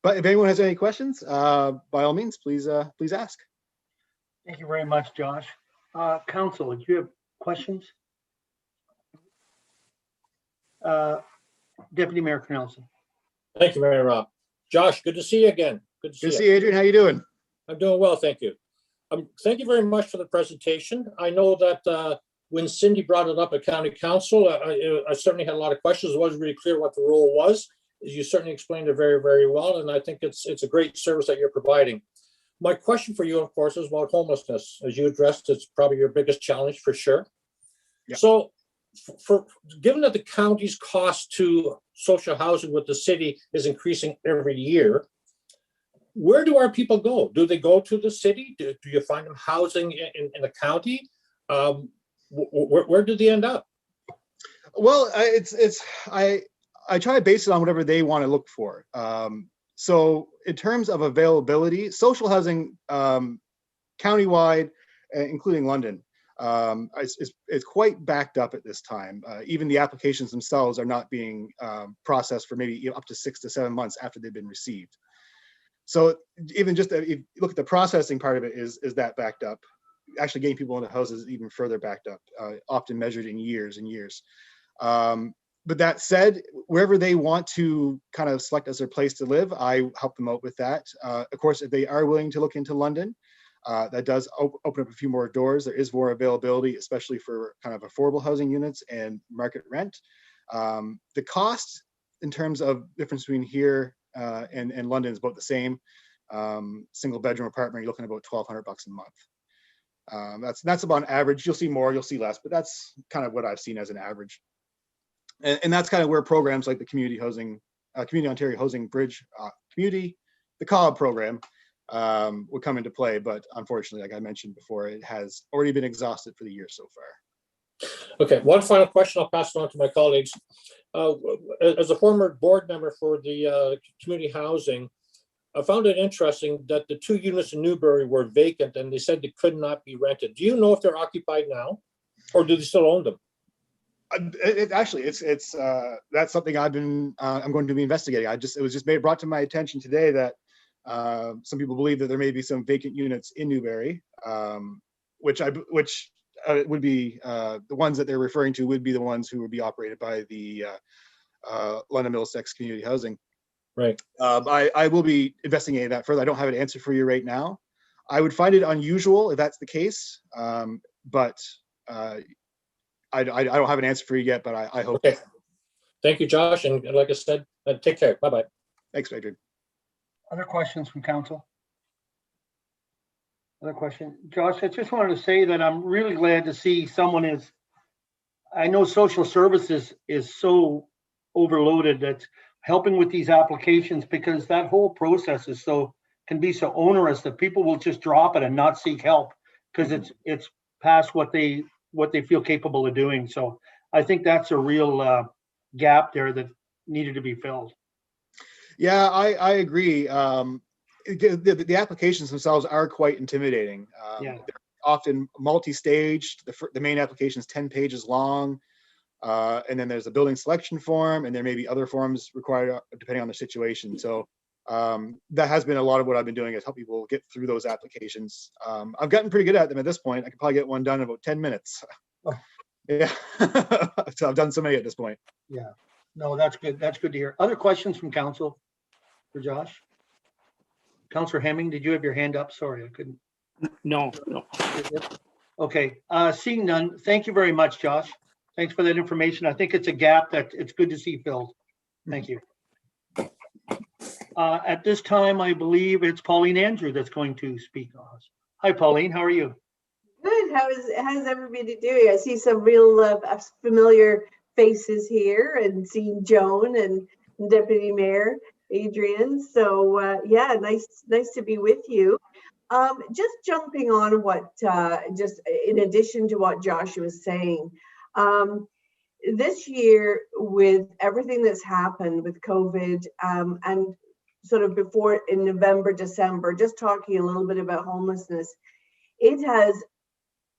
But if anyone has any questions, by all means, please ask. Thank you very much, Josh. Council, do you have questions? Deputy Mayor Cornelison. Thank you, Mayor Rob. Josh, good to see you again. Good to see you, Adrian. How you doing? I'm doing well, thank you. Thank you very much for the presentation. I know that when Cindy brought it up at County Council, I certainly had a lot of questions. It wasn't really clear what the role was. You certainly explained it very, very well, and I think it's a great service that you're providing. My question for you, of course, is about homelessness. As you addressed, it's probably your biggest challenge for sure. Yep. So given that the county's cost to social housing with the city is increasing every year, where do our people go? Do they go to the city? Do you find them housing in the county? Where do they end up? Well, I try to base it on whatever they want to look for. So in terms of availability, social housing countywide, including London, is quite backed up at this time. Even the applications themselves are not being processed for maybe up to 6 to 7 months after they've been received. So even just if you look at the processing part of it is that backed up. actually getting people into houses is even further backed up, often measured in years and years. But that said, wherever they want to kind of select as their place to live, I help them out with that. Of course, if they are willing to look into London, that does open up a few more doors. There is more availability, especially for kind of affordable housing units and market rent. The cost in terms of difference between here and London is about the same. Single bedroom apartment, you're looking at about $1,200 a month. That's about an average. You'll see more, you'll see less, but that's kind of what I've seen as an average. And that's kind of where programs like the Community Ontario Housing Bridge Community, the COB program, would come into play. But unfortunately, like I mentioned before, it has already been exhausted for the year so far. Okay, one final question. I'll pass it on to my colleagues. As a former board member for the community housing, I found it interesting that the 2 units in Newbury were vacant and they said they could not be rented. Do you know if they're occupied now, or do they still own them? It's that's something I'm going to be investigating. It was just brought to my attention today that some people believe that there may be some vacant units in Newbury, which would be the ones that they're referring to would be the ones who would be operated by the London Middlesex Community Housing. Right. I will be investigating that further. I don't have an answer for you right now. I would find it unusual if that's the case, but I don't have an answer for you yet, but I hope. Okay. Thank you, Josh. And like I said, take care. Bye-bye. Thanks, Adrian. Other questions from council? Other question? Josh, I just wanted to say that I'm really glad to see someone I know social services is so overloaded that's helping with these applications, because that whole process can be so onerous that people will just drop it and not seek help because it's past what they feel capable of doing. So I think that's a real gap there that needed to be filled. Yeah, I agree. The applications themselves are quite intimidating. They're often multi-staged. The main application is 10 pages long. And then there's a building selection form, and there may be other forms required depending on the situation. So that has been a lot of what I've been doing, is help people get through those applications. I've gotten pretty good at them at this point. I could probably get one done in about 10 minutes. Oh. Yeah. So I've done so many at this point. Yeah. No, that's good. That's good to hear. Other questions from council for Josh? Councillor Hemming, did you have your hand up? Sorry, I couldn't. No. Okay. Seeing none, thank you very much, Josh. Thanks for that information. I think it's a gap that it's good to see filled. Thank you. At this time, I believe it's Pauline Andrew that's going to speak on us. Hi, Pauline. How are you? Good. How's everybody doing? I see some real familiar faces here, and seeing Joan and Deputy Mayor Adrian. So yeah, nice to be with you. Just jumping on what, just in addition to what Josh was saying, this year with everything that's happened with COVID, and sort of before in November, December, just talking a little bit about homelessness, it has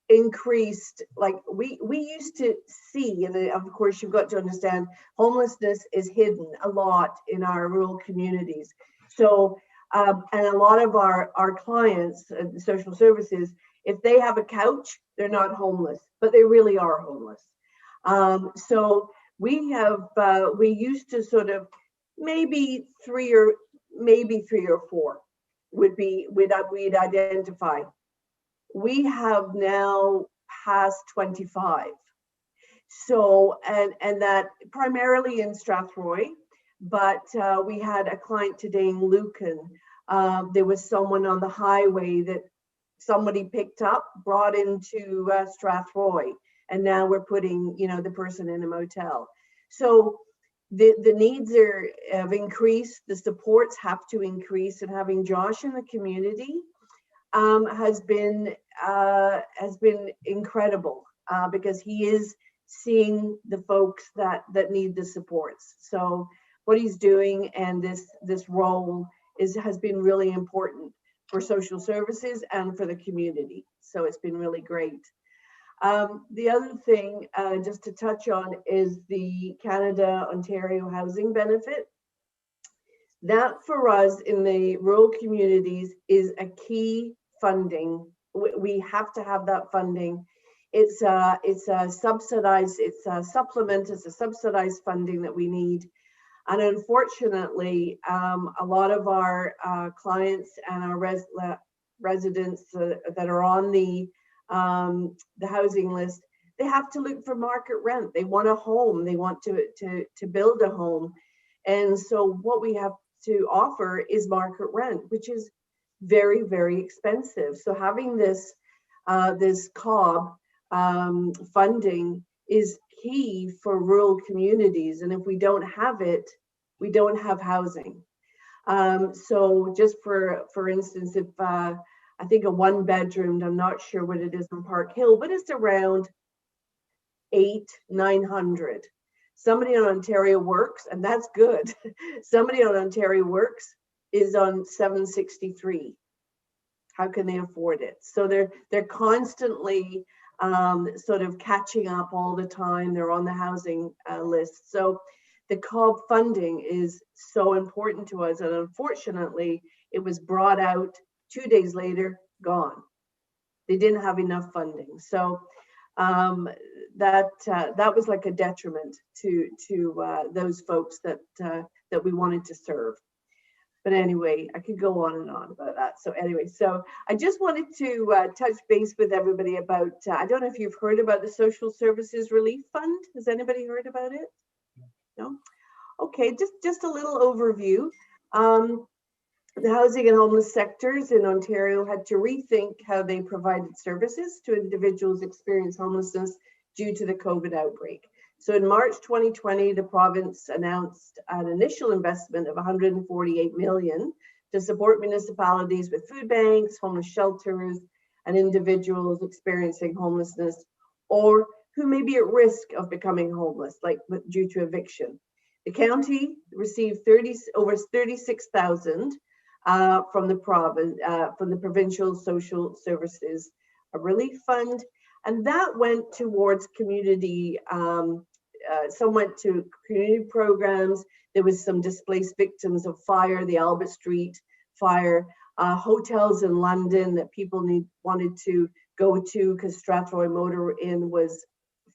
increased. Like we used to see, and of course you've got to understand, homelessness is hidden a lot in our rural communities. So and a lot of our clients, social services, if they have a couch, they're not homeless, but they really are homeless. So we used to sort of maybe three or four we'd identify. We have now passed 25. So, and that primarily in Strathroy, but we had a client today in Lucan. There was someone on the highway that somebody picked up, brought into Strathroy, and now we're putting, the person in a motel. So the needs have increased, the supports have to increase, and having Josh in the community has been incredible, because he is seeing the folks that need the supports. So what he's doing and this role has been really important for social services and for the community. So it's been really great. The other thing, just to touch on, is the Canada Ontario Housing Benefit. That for us in the rural communities is a key funding we have to have that funding. It's a subsidized, it's a supplement, it's a subsidized funding that we need. And unfortunately, a lot of our clients and our residents that are on the housing list, they have to look for market rent. They want a home. They want to build a home. And so what we have to offer is market rent, which is very, very expensive. So having this COB funding is key for rural communities. And if we don't have it, we don't have housing. So just for instance, if I think a 1-bedroom, I'm not sure what it is in Park Hill, but it's around 800-900. Somebody on Ontario Works, and that's good. Somebody on Ontario Works is on 763. How can they afford it? So they're constantly sort of catching up all the time. They're on the housing list. So the COB funding is so important to us, and unfortunately, it was brought out 2 days later, gone. They didn't have enough funding. So that was like a detriment to those folks that we wanted to serve. But anyway, I could go on and on about that. So anyway, so I just wanted to touch base with everybody about, I don't know if you've heard about the Social Services Relief Fund. Has anybody heard about it? No? Okay, just a little overview. The housing and homeless sectors in Ontario had to rethink how they provided services to individuals experiencing homelessness due to the COVID outbreak. So in March 2020, the province announced an initial investment of $148 million to support municipalities with food banks, homeless shelters, and individuals experiencing homelessness or who may be at risk of becoming homeless, like due to eviction. The county received over $36,000 from the province, from the Provincial Social Services Relief Fund, and that went towards community. Some went to community programs. There was some displaced victims of fire, the Albert Street fire, hotels in London that people wanted to go to because Strathroy Motor Inn was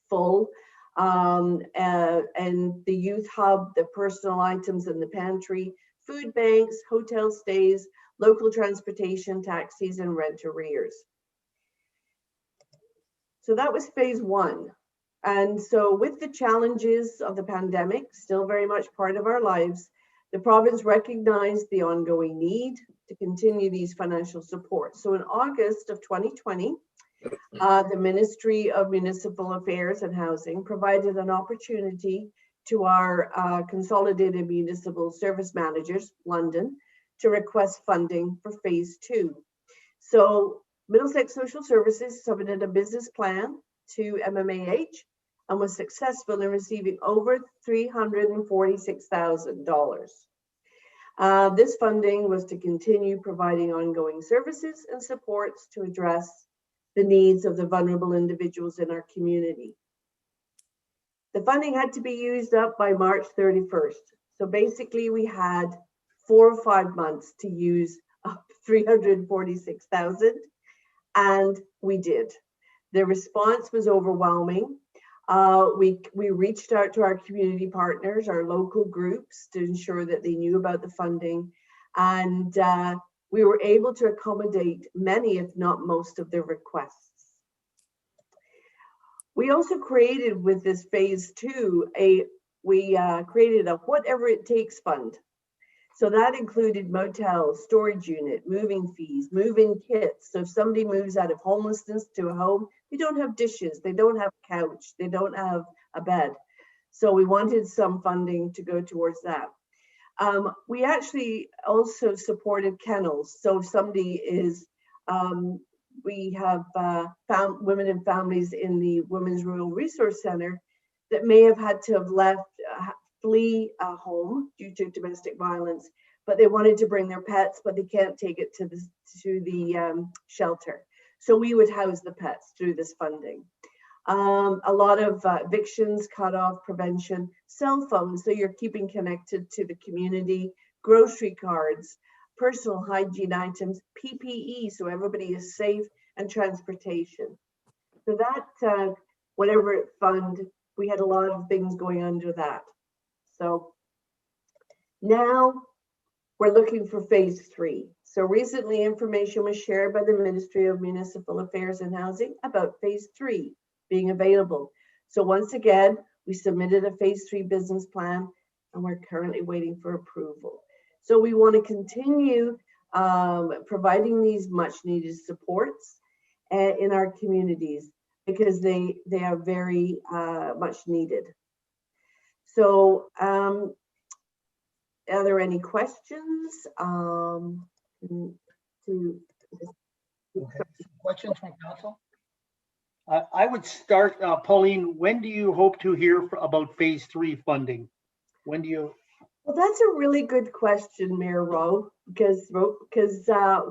full, and the youth hub, the personal items in the pantry, food banks, hotel stays, local transportation, taxis, and rent arrears. So that was phase 1. And so with the challenges of the pandemic still very much part of our lives, the province recognized the ongoing need to continue these financial supports. So in August of 2020, the Ministry of Municipal Affairs and Housing provided an opportunity to our Consolidated Municipal Service Managers, London, to request funding for phase 2. So Middlesex Social Services submitted a business plan to MMAH and was successful in receiving over $346,000. This funding was to continue providing ongoing services and supports to address the needs of the vulnerable individuals in our community. The funding had to be used up by March 31st. So basically we had 4 or 5 months to use up $346,000, and we did. The response was overwhelming. We reached out to our community partners, our local groups, to ensure that they knew about the funding, and we were able to accommodate many, if not most, of their requests. We also created with this phase 2, we created a whatever it takes fund. So that included motels, storage unit, moving fees, move-in kits. So if somebody moves out of homelessness to a home, they don't have dishes, they don't have a couch, they don't have a bed. So we wanted some funding to go towards that. We actually also supported kennels. So if somebody is, we have found women and families in the Women's Rural Resource Center that may have had to have left, flee a home due to domestic violence, but they wanted to bring their pets, but they can't take it to the shelter. So we would house the pets through this funding. A lot of evictions, cutoff prevention, cell phones, so you're keeping connected to the community, grocery cards, personal hygiene items, PPE, so everybody is safe and transportation. So that, whatever fund, we had a lot of things going under that. So now we're looking for phase 3. So recently information was shared by the Ministry of Municipal Affairs and Housing about phase 3 being available. So once again, we submitted a phase 3 business plan and we're currently waiting for approval. So we want to continue providing these much needed supports in our communities because they are very much needed. So are there any questions? Questions from council? I would start, Pauline, when do you hope to hear about phase 3 funding? When do you? Well, that's a really good question, Mayor Rowe, because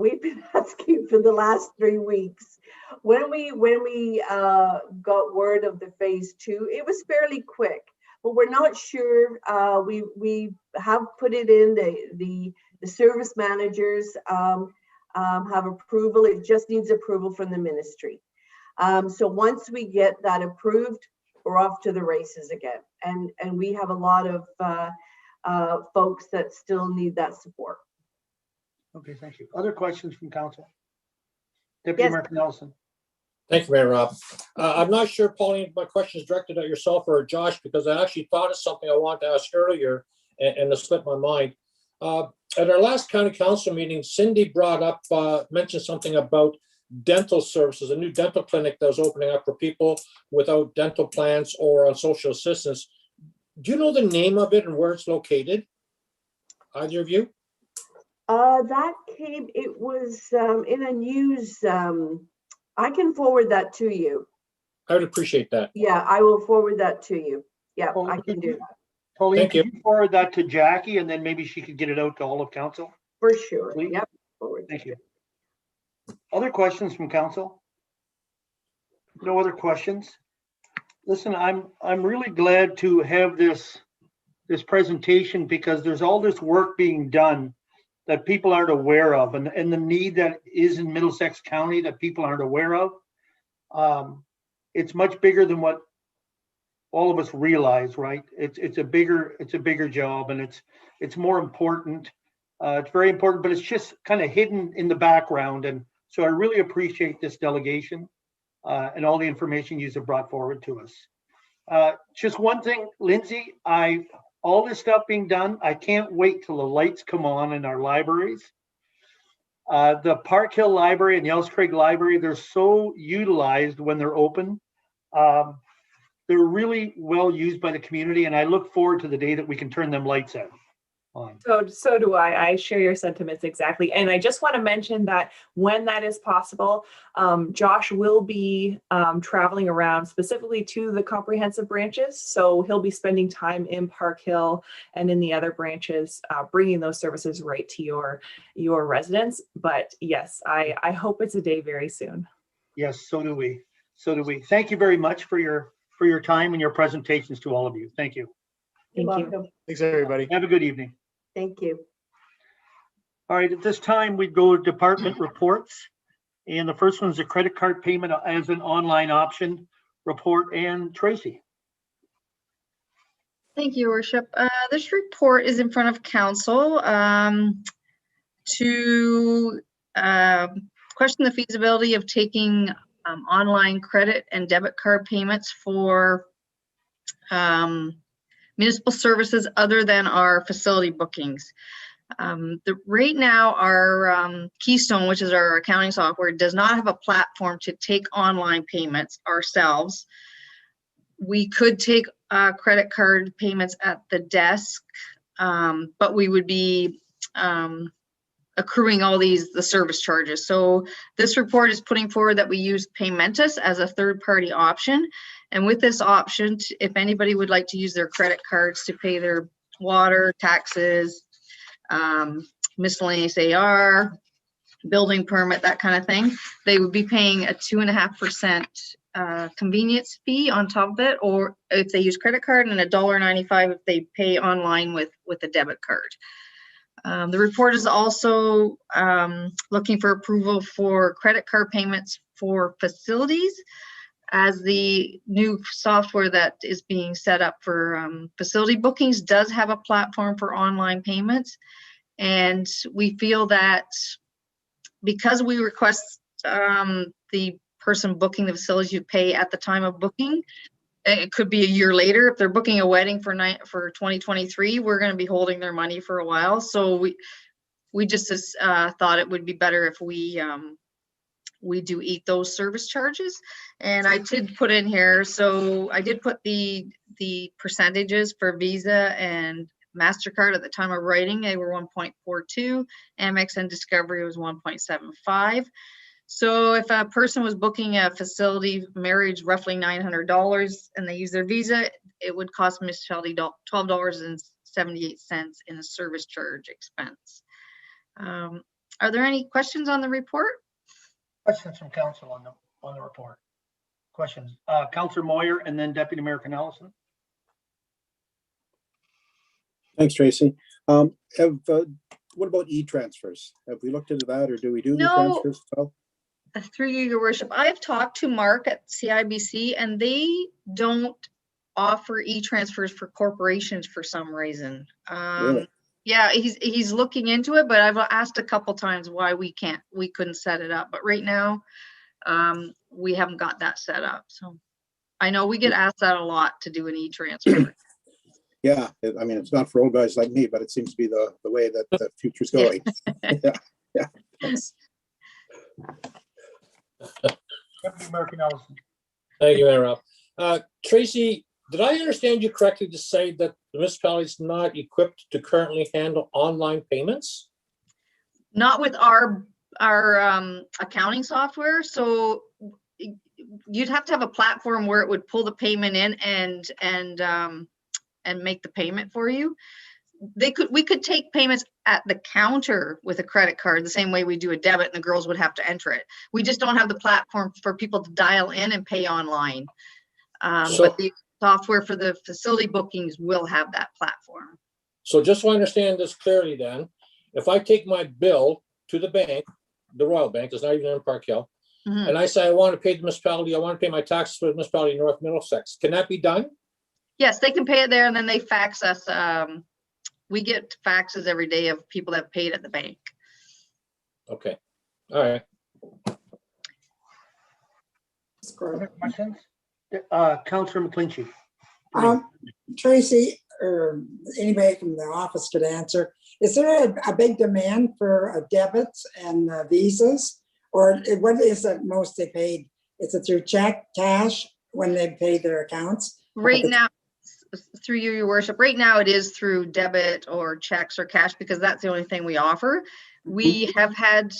we've been asking for the last 3 weeks. When we got word of the phase 2, it was fairly quick, but we're not sure. We have put it in, the service managers have approval. It just needs approval from the ministry. So once we get that approved, we're off to the races again. And we have a lot of folks that still need that support. Okay, thank you. Other questions from council? Deputy Mayor Nelson. Thank you, Mayor Rob. I'm not sure, Pauline, my question is directed at yourself or Josh, because I actually thought of something I wanted to ask earlier and it slipped my mind. At our last county council meeting, Cindy brought up, mentioned something about dental services, a new dental clinic that was opening up for people without dental plans or on social assistance. Do you know the name of it and where it's located? Either of you? It was in a news, I can forward that to you. I would appreciate that. Yeah, I will forward that to you. Yeah, Pauline, I can do that. Pauline, can you forward that to Jackie and then maybe she could get it out to all of council? For sure. Please? Yep. Forward. Thank you. Other questions from council? No other questions? Listen, I'm really glad to have this presentation because there's all this work being done that people aren't aware of, and the need that is in Middlesex County that people aren't aware of. It's much bigger than what all of us realize, right? It's a bigger job, and it's more important. It's very important, but it's just kind of hidden in the background. And so I really appreciate this delegation and all the information you have brought forward to us. Just one thing, Lindsay, all this stuff being done, I can't wait till the lights come on in our libraries. The Park Hill Library and the Ellis Craig Library, they're so utilized when they're open. They're really well used by the community, and I look forward to the day that we can turn them lights on. So do I. I share your sentiments exactly. And I just want to mention that when that is possible, Josh will be traveling around specifically to the comprehensive branches. So he'll be spending time in Park Hill and in the other branches, bringing those services right to your residents. But yes, I hope it's a day very soon. Yes, so do we. So do we. Thank you very much for your time and your presentations to all of you. Thank you. You're welcome. Thanks, everybody. Have a good evening. Thank you. All right, at this time, we go to department reports. And the first one is a credit card payment as an online option report. And Tracy. Thank you, Your Worship. This report is in front of council to question the feasibility of taking online credit and debit card payments for municipal services other than our facility bookings. Right now, our Keystone, which is our accounting software, does not have a platform to take online payments ourselves. We could take credit card payments at the desk, but we would be accruing all the service charges. So this report is putting forward that we use Paymentus as a third-party option. And with this option, if anybody would like to use their credit cards to pay their water, taxes, miscellaneous AR, building permit, that kind of thing, they would be paying a 2.5% convenience fee on top of it, or if they use credit card, and $1.95 if they pay online with a debit card. The report is also looking for approval for credit card payments for facilities, as the new software that is being set up for facility bookings does have a platform for online payments. And we feel that because we request the person booking the facilities to pay at the time of booking, it could be a year later. If they're booking a wedding for 2023, we're going to be holding their money for a while. So we just thought it would be better if we do eat those service charges. And I did put in here, so I did put the percentages for Visa and MasterCard at the time of writing. They were 1.42. Amex and Discovery was 1.75. So if a person was booking a facility marriage roughly $900 and they use their Visa, it would cost Municipality $12.78 in a service charge expense. Are there any questions on the report? Questions from council on the report? Questions? Councillor Moyer and then Deputy Mayor Canellison. Thanks, Tracy. What about e-transfers? Have we looked into that, or do we do e-transfers as well? Through you, Your Worship, I've talked to Mark at CIBC, and they don't offer e-transfers for corporations for some reason. Really? Yeah, he's looking into it, but I've asked a couple times why we couldn't set it up. But right now, we haven't got that set up. So I know we get asked that a lot to do an e-transfer. Yeah, I mean, it's not for old guys like me, but it seems to be the way that the future's going. Yeah. Thanks. Deputy Mayor Canellison. Thank you, Mayor Rob. Tracy, did I understand you correctly to say that the municipality is not equipped to currently handle online payments? Not with our accounting software. So you'd have to have a platform where it would pull the payment in and make the payment for you. We could take payments at the counter with a credit card the same way we do a debit, and the girls would have to enter it. We just don't have the platform for people to dial in and pay online. But the software for the facility bookings will have that platform. So just so I understand this clearly then, if I take my bill to the bank, the Royal Bank, it's not even in Park Hill, and I say I want to pay the municipality, I want to pay my taxes for the municipality in North Middlesex, can that be done? Yes, they can pay it there, and then they fax us. We get faxes every day of people that have paid at the bank. Okay, all right. Other questions? Councillor McClinchy. Tracy, or anybody from the office could answer. Is there a big demand for debits and visas, or what is it most they paid? Is it through check, cash when they pay their accounts? Right now, through you, Your Worship, right now it is through debit or checks or cash because that's the only thing we offer. We have had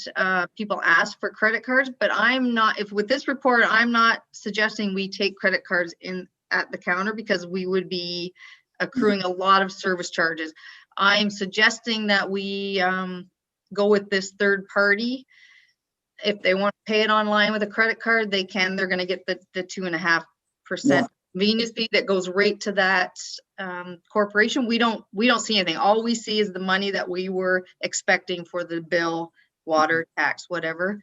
people ask for credit cards, but I'm not, with this report, I'm not suggesting we take credit cards in at the counter because we would be accruing a lot of service charges. I'm suggesting that we go with this third party. If they want to pay it online with a credit card, they can. They're going to get the 2.5% convenience fee that goes right to that corporation. We don't see anything. All we see is the money that we were expecting for the bill, water, tax, whatever.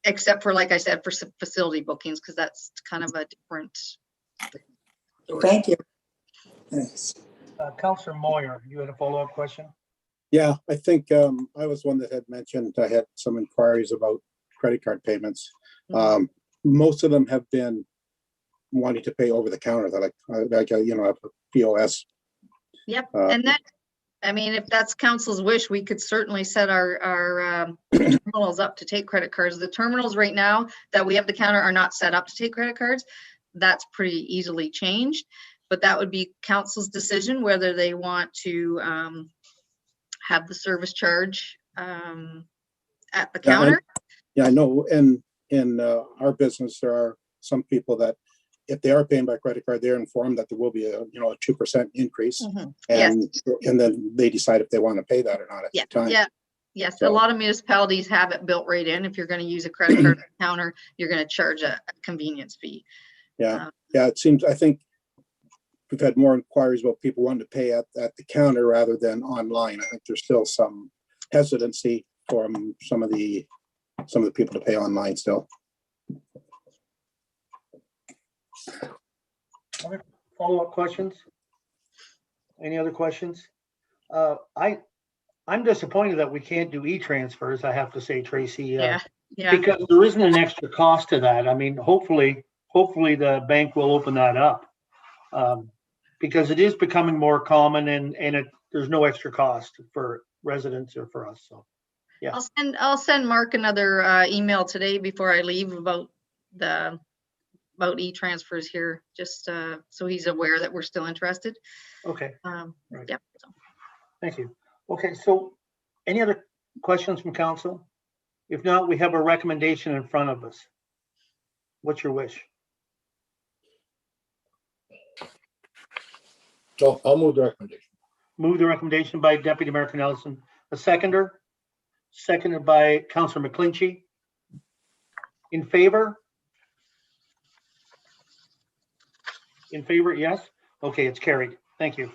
Except for, like I said, for facility bookings, because that's kind of a different. Thank you. Thanks. Councillor Moyer, you had a follow-up question? Yeah, I think I was one that had mentioned I had some inquiries about credit card payments. Most of them have been wanting to pay over the counter. They're like you know, a POS. Yep, and that, I mean, if that's council's wish, we could certainly set our terminals up to take credit cards. The terminals right now that we have the counter are not set up to take credit cards. That's pretty easily changed, but that would be council's decision whether they want to have the service charge at the counter. Yeah, I know. In our business, there are some people that if they are paying by credit card, they're informed that there will be a 2% increase, and then they decide if they want to pay that or not at the time. Yes, so a lot of municipalities have it built right in. If you're going to use a credit card counter, you're going to charge a convenience fee. Yeah, it seems, I think we've had more inquiries about people wanting to pay at the counter rather than online. I think there's still some hesitancy from some of the some of the people to pay online still. Other follow-up questions? Any other questions? I'm disappointed that we can't do e-transfers, I have to say, Tracy. Yeah. Because there isn't an extra cost to that. I mean, hopefully the bank will open that up. Because it is becoming more common and there's no extra cost for residents or for us, so. Yeah. I'll send Mark another email today before I leave about e-transfers here, just so he's aware that we're still interested. Okay. Right. Yeah. Thank you. Okay, so any other questions from council? If not, we have a recommendation in front of us. What's your wish? So I'll move the recommendation. Move the recommendation by Deputy Mayor Nelson. A seconder? Seconded by Councillor McClinchy. In favor? In favor, yes? Okay, it's carried. Thank you.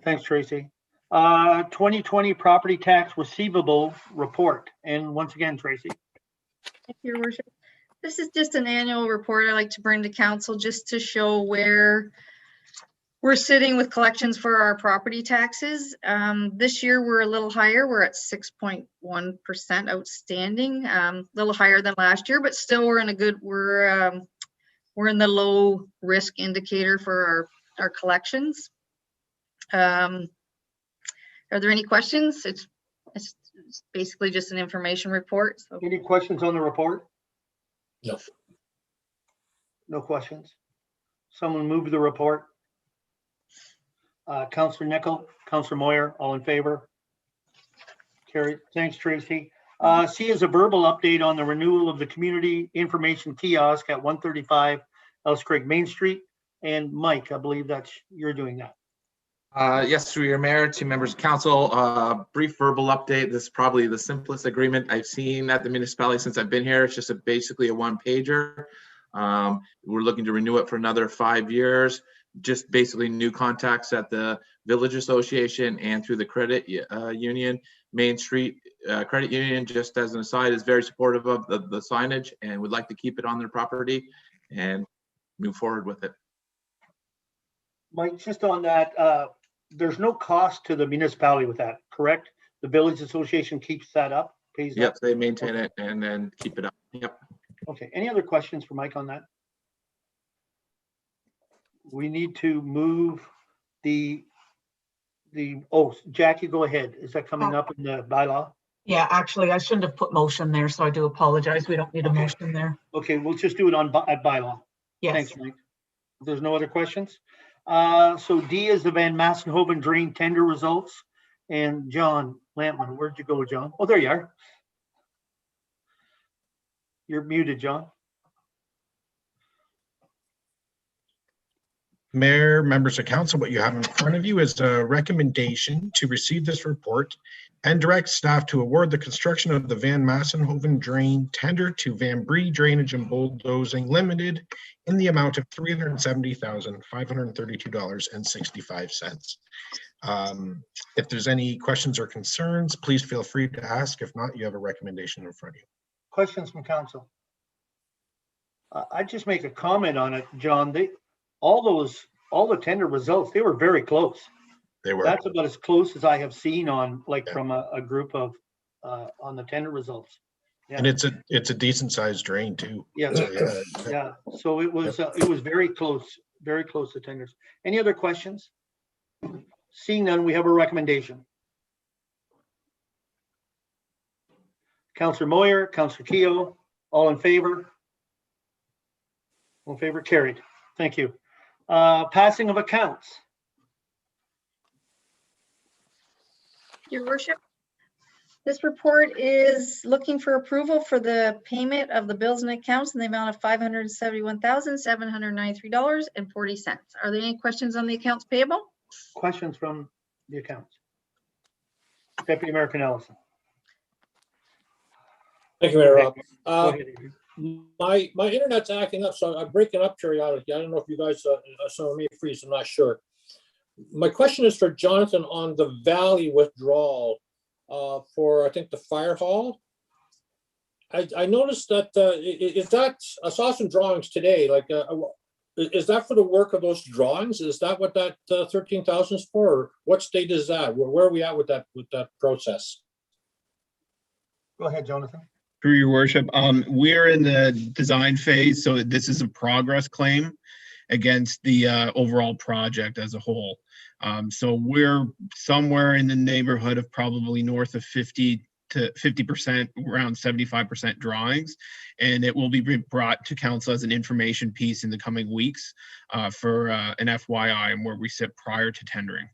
Thanks, Tracy. 2020 property tax receivable report. And once again, Tracy. Thank you, Your Worship. This is just an annual report I like to bring to council just to show where we're sitting with collections for our property taxes. This year we're a little higher. We're at 6.1% outstanding, a little higher than last year, but still we're in a good, we're in the low risk indicator for our collections. Are there any questions? It's basically just an information report. So. Any questions on the report? No. No questions. Someone move the report. Councillor Nickel, Councillor Moyer, all in favor? Carried. Thanks, Tracy. C is a verbal update on the renewal of the community information kiosk at 135 Ellis Craig Main Street. And Mike, I believe you're doing that. Yes, through your mayor, to members of council, brief verbal update. This is probably the simplest agreement I've seen at the municipality since I've been here. It's just basically a one-pager. We're looking to renew it for another 5 years. Just basically new contacts at the Village Association and through the credit union. Main Street Credit Union, just as an aside, is very supportive of the signage and would like to keep it on their property and move forward with it. Mike, just on that, there's no cost to the municipality with that, correct? The Village Association keeps that up, pays Yep, up? they maintain it and then keep it up. Yep. Okay, any other questions for Mike on that? We need to move oh, Jackie, go ahead. Is that coming up in the bylaw? Yeah, actually, I shouldn't have put motion there, so I do apologize. We don't need a motion there. Okay, we'll just do it on bylaw. Yes. Thanks, Mike. If there's no other questions. So D is the Van Massenhoven drain tender results. And John Lampman, where'd you go, John? Oh, there you are. You're muted, John. Mayor, members of council, what you have in front of you is a recommendation to receive this report and direct staff to award the construction of the Van Massenhoven drain tender to Van Bree Drainage and Bulldozing Limited in the amount of $370,532.65. If there's any questions or concerns, please feel free to ask. If not, you have a recommendation in front of you. Questions from council? I just make a comment on it, John. All the tender results, they were very close. They were. That's about as close as I have seen on from a group of on the tender results. Yeah. And it's a decent sized drain too. Yeah. So, yeah. So it was very close to tenders. Any other questions? Seeing none, we have a recommendation. Councillor Moyer, Councillor Keogh, all in favor? All in favor, carried. Thank you. Passing of accounts. Your Worship, this report is looking for approval for the payment of the bills and accounts in the amount of $571,793.40. Are there any questions on the accounts payable? Questions from the accounts? Deputy Mayor Ellison. Thank you, Mayor Rob. Go ahead. My internet's acting up, so I'm breaking up periodically. I don't know if you guys saw me freeze. I'm not sure. My question is for Jonathan on the Valley withdrawal for, I think, the fire hall. I noticed that, is that, I saw some drawings today, like, is that for the work of those drawings? Is that what that 13,000 is for? Or what state is that? Where are we at with that process? Go ahead, Jonathan. Through your worship, we're in the design phase, so this is a progress claim against the overall project as a whole. So we're somewhere in the neighborhood of probably north of 50 to 50%, around 75% drawings, and it will be brought to council as an information piece in the coming weeks for an FYI and where we sit prior to tendering.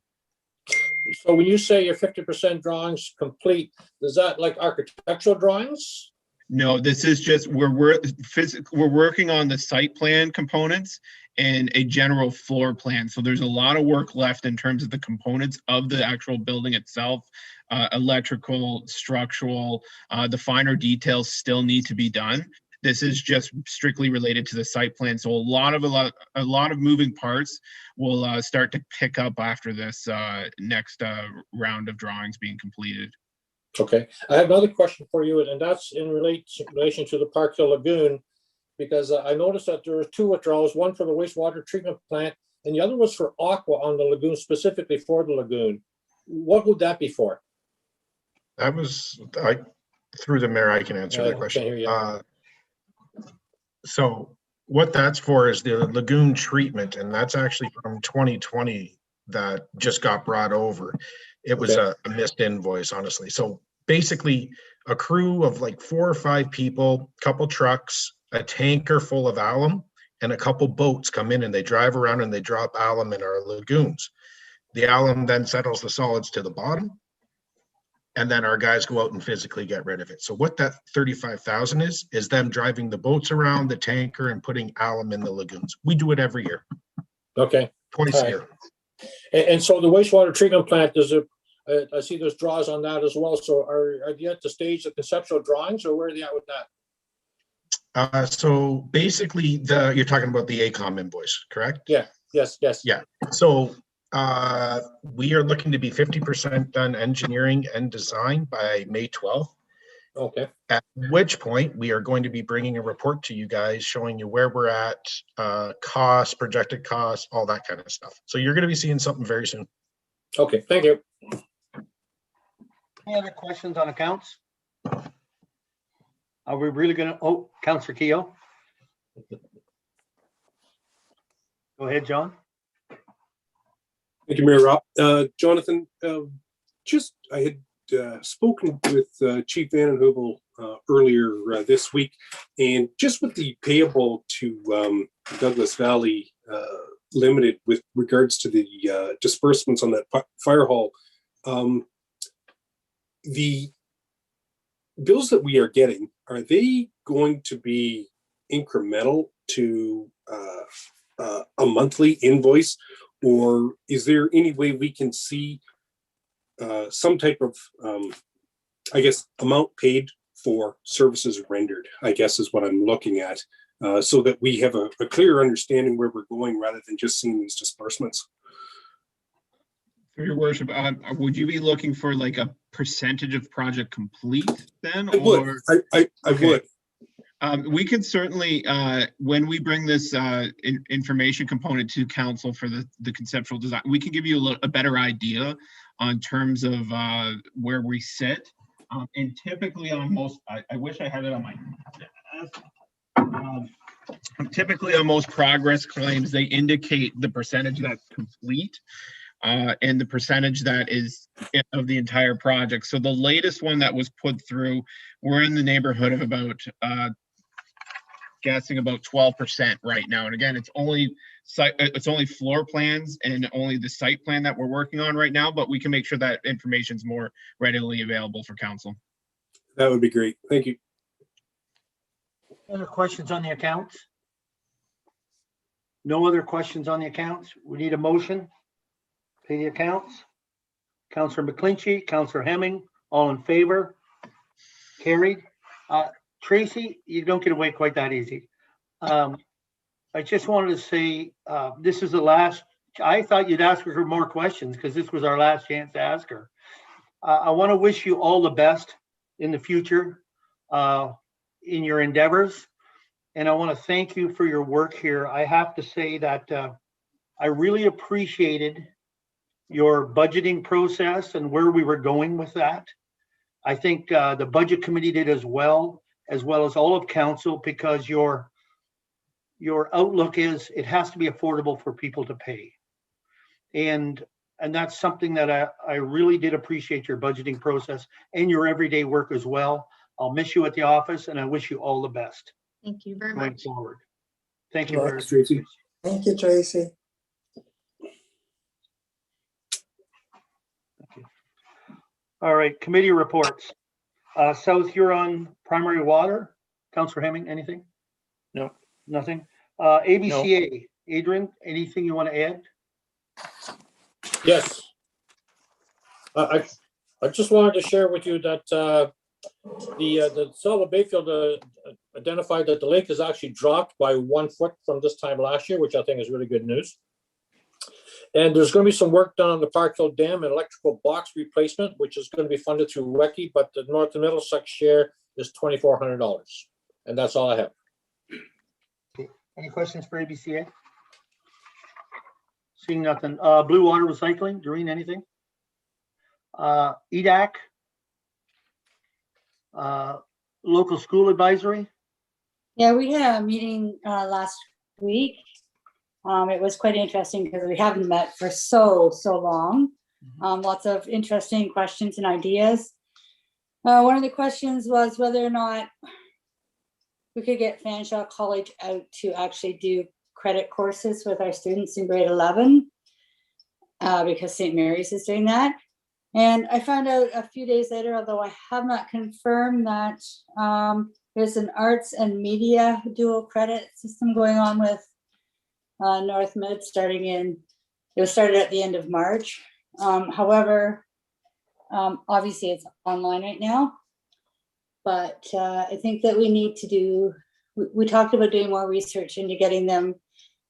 So when you say your 50% drawings complete, is that like architectural drawings? No, this is just we're working on the site plan components and a general floor plan. So there's a lot of work left in terms of the components of the actual building itself, electrical, structural, the finer details still need to be done. This is just strictly related to the site plan. So a lot of moving parts will start to pick up after this next round of drawings being completed. Okay, I have another question for you, and that's in relation to the Park Hill Lagoon, because I noticed that there were two withdrawals, one for the wastewater treatment plant, and the other was for aqua on the lagoon, specifically for the lagoon. What would that be for? That was, through the mayor, I can answer that question. So what that's for is the lagoon treatment, and that's actually from 2020 that just got brought over. It was a missed invoice, honestly. So basically a crew of like 4 or 5 people, couple trucks, a tanker full of alum, and a couple boats come in and they drive around and they drop alum in our lagoons. The alum then settles the solids to the bottom, and then our guys go out and physically get rid of it. So what that 35,000 is them driving the boats around the tanker and putting alum in the lagoons. We do it every year. Okay. Twice a year. And so the wastewater treatment plant, I see there's draws on that as well. So are you at the stage of conceptual drawings, or where are they at with that? So basically you're talking about the ACOM invoice, correct? Yeah, yes. Yeah, so we are looking to be 50% done engineering and design by May 12th. Okay. At which point we are going to be bringing a report to you guys showing you where we're at, costs, projected costs, all that kind of stuff. So you're going to be seeing something very soon. Okay, thank you. Any other questions on accounts? Are we really going to, Councillor Keogh? Go ahead, John. Thank you, Mayor Rob. Jonathan, I had spoken with Chief Van Heuvel earlier this week, and just with the payable to Douglas Valley Limited with regards to the disbursements on that fire hall, the bills that we are getting, are they going to be incremental to a monthly invoice, or is there any way we can see some type of, I guess, amount paid for services rendered, I guess is what I'm looking at, so that we have a clear understanding where we're going rather than just seeing these disbursements? Through your worship, would you be looking for like a percentage of project complete then? I would. I would. We can certainly, when we bring this information component to council for the conceptual design, we can give you a better idea on terms of where we sit. And typically on most, I wish I had it on my desk. Typically on most progress claims, they indicate the percentage that's complete and the percentage that is of the entire project. So the latest one that was put through, we're in the neighborhood of about guessing about 12% right now. And again, it's only floor plans and only the site plan that we're working on right now, but we can make sure that information is more readily available for council. That would be great. Thank you. Other questions on the accounts? No other questions on the accounts? We need a motion. Pay the accounts. Councillor McClinchy, Councillor Hemming, all in favor? Carried. Tracy, you don't get away quite that easy. I just wanted to say, this is the last, I thought you'd ask her for more questions because this was our last chance to ask her. I want to wish you all the best in the future. in your endeavors. And I want to thank you for your work here. I have to say that I really appreciated your budgeting process and where we were going with that. I think the budget committee did as well as all of council, because your outlook is it has to be affordable for people to pay. And that's something that I really did appreciate, your budgeting process and your everyday work as well. I'll miss you at the office, and I wish you all the best. Thank you very going much. forward. Thank you very much. Tracy. Thank you, Tracy. All right, committee reports. South Huron Primary Water, Councillor Hemming, anything? No. Nothing? ABCA, Adrian, anything you want to add? Yes. I just wanted to share with you that the Sullivan Bayfield identified that the lake has actually dropped by 1 foot from this time last year, which I think is really good news. And there's going to be some work done on the Park Hill Dam and electrical box replacement, which is going to be funded through WECI, but the North and Middlesex share is $2,400. And that's all I have. Okay. Any questions for ABCA? Seeing nothing. Blue Water Recycling, Doreen, anything? EDAC, Local School Advisory. Yeah, we had a meeting last week. It was quite interesting because we haven't met for so long. Lots of interesting questions and ideas. One of the questions was whether or not we could get Fanshawe College out to actually do credit courses with our students in grade 11, because St. Mary's is doing that. And I found out a few days later, although I have not confirmed, that there's an arts and media dual credit system going on with North Mid it started at the end of March. However, obviously it's online right now, but I think that we need to we talked about doing more research into getting them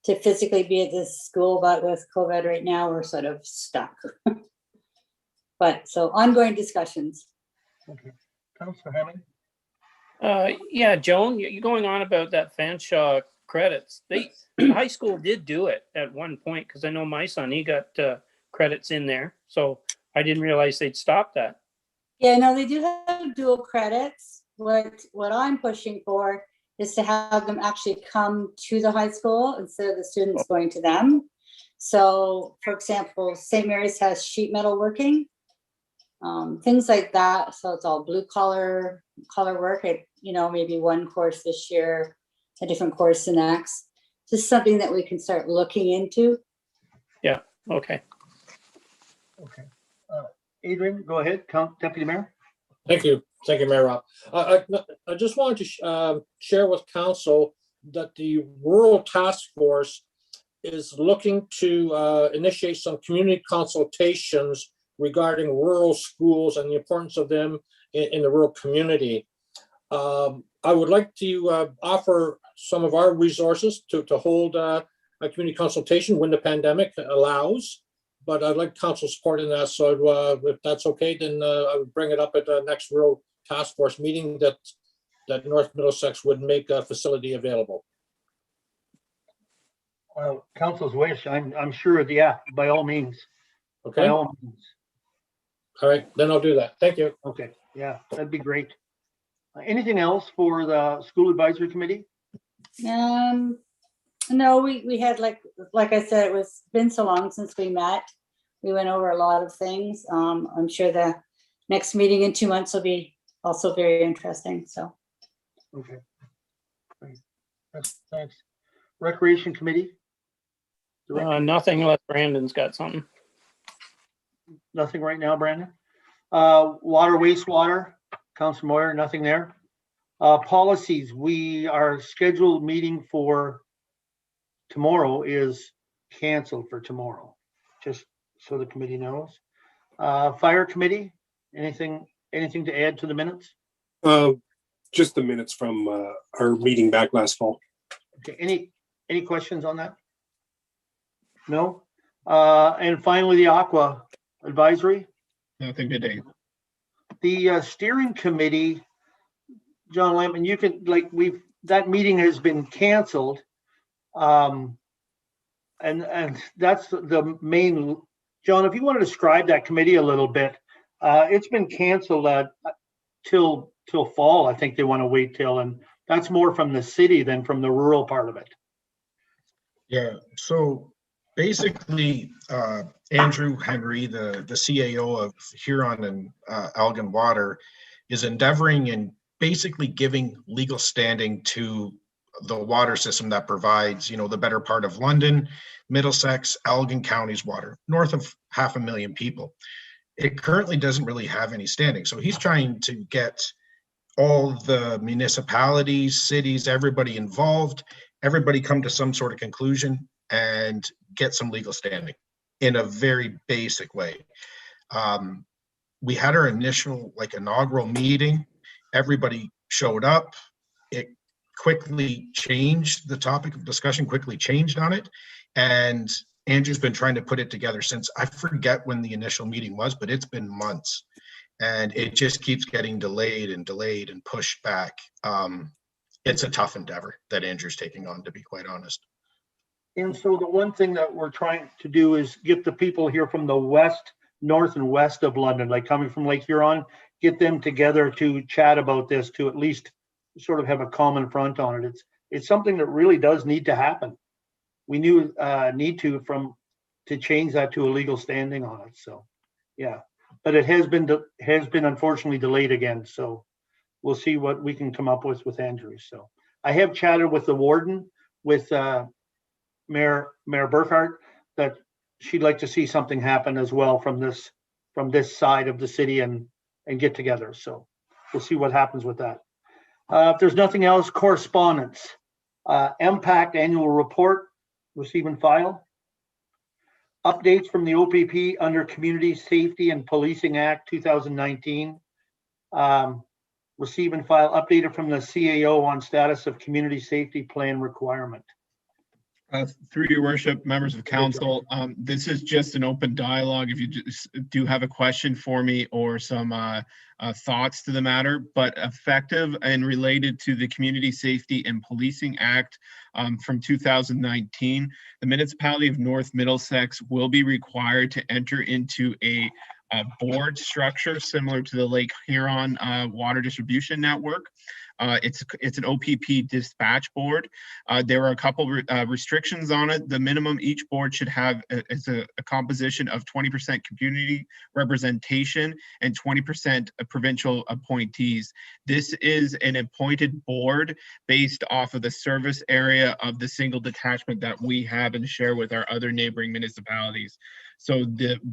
to physically be at this school, but with COVID right now, we're sort of stuck. But so ongoing discussions. Okay. Councillor Hemming? Yeah, Joan, you're going on about that Fanshawe credits. The high school did do it at one point, because I know my son, he got credits in there. So I didn't realize they'd stop that. Yeah, no, they do have dual credits. What I'm pushing for is to have them actually come to the high school instead of the students going to them. So, for example, St. Mary's has sheet metal working, things like that. So it's all blue collar work. Maybe one course this year, a different course the next. Just something that we can start looking into. Yeah. Okay. Okay. Adrian, go ahead. Deputy Mayor. Thank you. Thank you, Mayor Rob. I just wanted to share with council that the Rural Task Force is looking to initiate some community consultations regarding rural schools and the importance of them in the rural community. I would like to offer some of our resources to hold a community consultation when the pandemic allows, but I'd like council support in that. So if that's okay, then I would bring it up at the next Rural Task Force meeting that North Middlesex would make a facility available. Well, council's wish. I'm sure. Yeah, by all means. Okay. By all means. All right, then I'll do that. Thank you. Okay. Yeah, that'd be great. Anything else for the school advisory committee? No, we had like I said, it was been so long since we met. We went over a lot of things. I'm sure the next meeting in 2 months will be also very interesting. So. Okay. Great. Thanks. Recreation committee. Nothing unless Brandon's got something. Nothing right now, Brandon. Water, wastewater, Councilor Moyer, nothing there. Policies, our scheduled meeting for tomorrow is canceled for tomorrow, just so the committee knows. Fire committee, anything to add to the minutes? Just the minutes from our meeting back last fall. Okay, any questions on that? No? And finally, the Aqua Advisory. Nothing today. The steering committee, John Lampman, you can, like, that meeting has been canceled. And that's the main, John, if you want to describe that committee a little bit, it's been canceled till fall. I think they want to wait till, and that's more from the city than from the rural part of it. Yeah, so basically, Andrew Henry, the CAO of Huron and Elgin Water, is endeavoring and basically giving legal standing to the water system that provides, the better part of London, Middlesex, Elgin counties water, north of 500,000 people. It currently doesn't really have any standing. So he's trying to get all the municipalities, cities, everybody involved, everybody come to some sort of conclusion and get some legal standing in a very basic way. We had our initial inaugural meeting. Everybody showed up. It quickly changed. The topic of discussion quickly changed on it. And Andrew's been trying to put it together since, I forget when the initial meeting was, but it's been months. And it just keeps getting delayed and pushed back. It's a tough endeavor that Andrew's taking on, to be quite honest. And so the one thing that we're trying to do is get the people here from the west, north and west of London, like coming from Lake Huron, get them together to chat about this, to at least sort of have a common front on it. It's something that really does need to happen. We need to change that to a legal standing on it. So, yeah, but it has been unfortunately delayed again. So we'll see what we can come up with Andrew. So I have chatted with the warden, with Mayor Burkhardt, that she'd like to see something happen as well from this side of the city and get together. So we'll see what happens with that. If there's nothing else, correspondence. MPAC annual report, receive and file. Updates from the OPP under Community Safety and Policing Act 2019. Receive and file updated from the CAO on status of community safety plan requirement. Through your worship, members of council, this is just an open dialogue. If you do have a question for me or some thoughts to the matter, but effective and related to the Community Safety and Policing Act from 2019, the Municipality of North Middlesex will be required to enter into a board structure similar to the Lake Huron water distribution network. It's an OPP dispatch board. There are a couple restrictions on it. The minimum each board should have is a composition of 20% community representation and 20% provincial appointees. This is an appointed board based off of the service area of the single detachment that we have and share with our other neighboring municipalities. So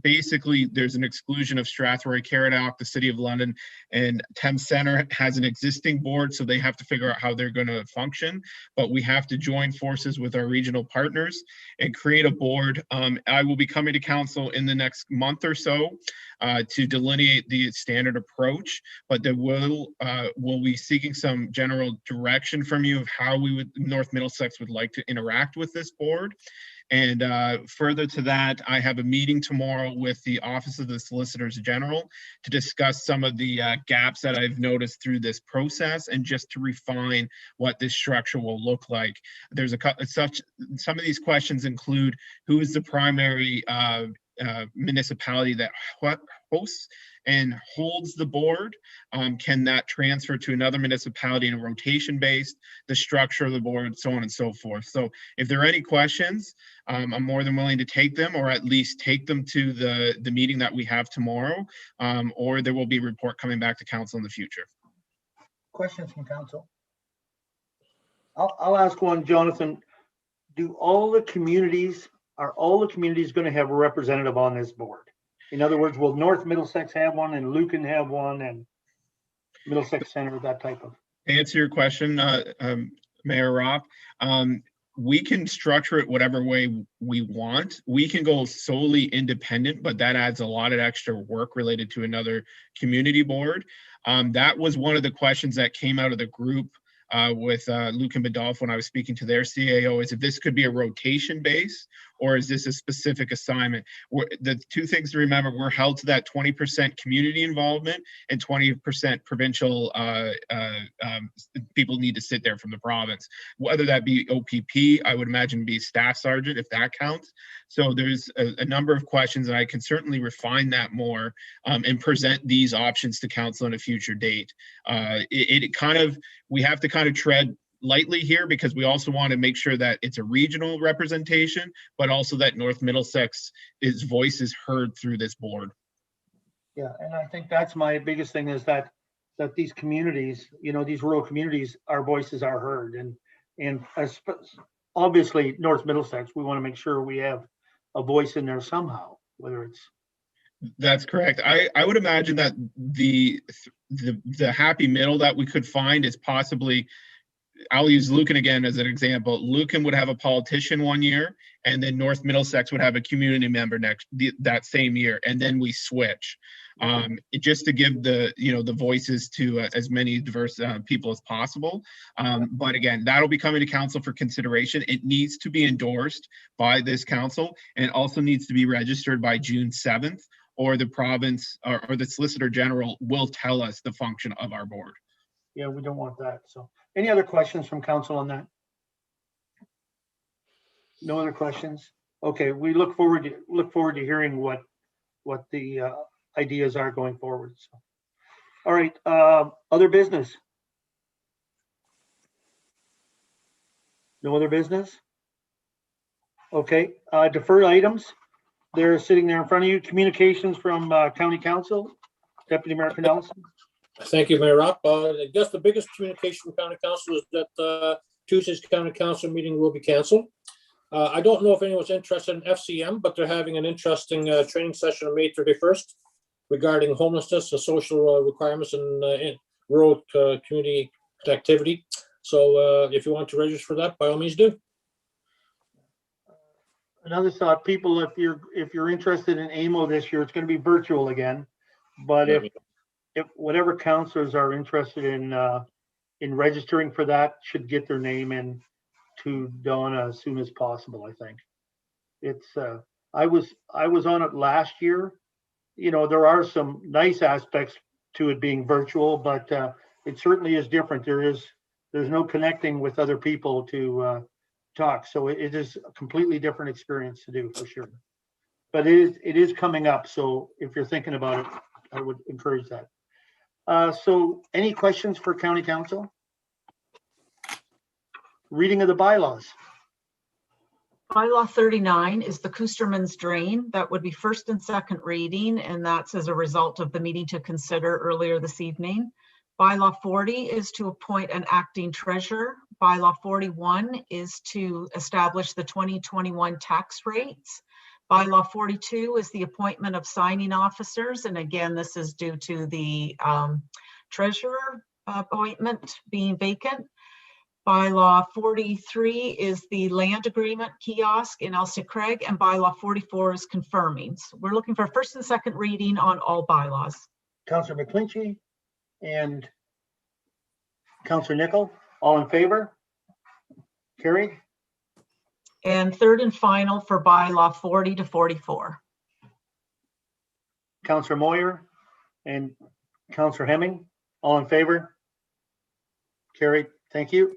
basically, there's an exclusion of Strathroy, Caradoc, the City of London, and Thames Centre has an existing board, so they have to figure out how they're going to function. But we have to join forces with our regional partners and create a board. I will be coming to council in the next month or so to delineate the standard approach, but there we'll be seeking some general direction from you of how North Middlesex would like to interact with this board. And further to that, I have a meeting tomorrow with the Office of the Solicitors General to discuss some of the gaps that I've noticed through this process and just to refine what this structure will look like. There's some of these questions include who is the primary municipality that hosts and holds the board. Can that transfer to another municipality in a rotation based, the structure of the board, so on and so forth. So if there are any questions, I'm more than willing to take them, or at least take them to the meeting that we have tomorrow, or there will be a report coming back to council in the future. Questions from council? I'll ask one, Jonathan. Are all the communities going to have a representative on this board? In other words, will North Middlesex have one and Lucan have one and Middlesex Center, that type of? To answer your question, Mayor Ropp, we can structure it whatever way we want. We can go solely independent, but that adds a lot of extra work related to another community board. That was one of the questions that came out of the group with Luke and Badolf when I was speaking to their CAO, is if this could be a rotation base or is this a specific assignment? The two things to remember, we're held to that 20% community involvement and 20% provincial people need to sit there from the province, whether that be OPP, I would imagine be staff sergeant if that counts. So there's a number of questions, and I can certainly refine that more and present these options to council on a future date. We have to kind of tread lightly here because we also want to make sure that it's a regional representation, but also that North Middlesex voice is heard through this board. Yeah, and I think that's my biggest thing is that these communities, these rural communities, our voices are heard, and obviously North Middlesex, we want to make sure we have a voice in there somehow, whether it's. That's correct. I would imagine that the happy middle that we could find is possibly, I'll use Lucan again as an example. Lucan would have a politician one year, and then North Middlesex would have a community member that same year, and then we switch. Just to give the voices to as many diverse people as possible. But again, that'll be coming to council for consideration. It needs to be endorsed by this council, and it also needs to be registered by June 7th, or the province or the Solicitor General will tell us the function of our board. Yeah, we don't want that. So any other questions from council on that? No other questions? Okay, we look forward to hearing what the ideas are going forward. So, all right, other business? No other business? Okay, deferred items. They're sitting there in front of you. Communications from County Council, Deputy Mayor Nelson. Thank you, Mayor Rupp. I guess the biggest communication from County Council is that Tuesday's County Council meeting will be canceled. I don't know if anyone's interested in FCM, but they're having an interesting training session on May 31st regarding homelessness, the social requirements in rural community activity. So if you want to register for that, by all means do. Another thought, people, if you're interested in AMO this year, it's going to be virtual again. But if whatever counselors are interested in registering for that, should get their name in to Donna as soon as possible. I think it's. I was on it last year. There are some nice aspects to it being virtual, but it certainly is different. There's no connecting with other people to talk, so it is a completely different experience to do for sure. But it is coming up, so if you're thinking about it, I would encourage that. So any questions for County Council? Reading of the bylaws. Bylaw 39 is the Coosterman's Drain. That would be first and second reading, and that's as a result of the meeting to consider earlier this evening. Bylaw 40 is to appoint an acting treasurer. Bylaw 41 is to establish the 2021 tax rates. Bylaw 42 is the appointment of signing officers. And again, this is due to the treasurer appointment being vacant. Bylaw 43 is the land agreement kiosk in Elsie Craig, and bylaw 44 is confirming. So we're looking for first and second reading on all bylaws. Councillor McClinchy and Councillor Nickel, all in favor? Carried. And third and final for bylaw 40 to 44. Councillor Moyer and Councillor Hemming, all in favor? Carried. Thank you.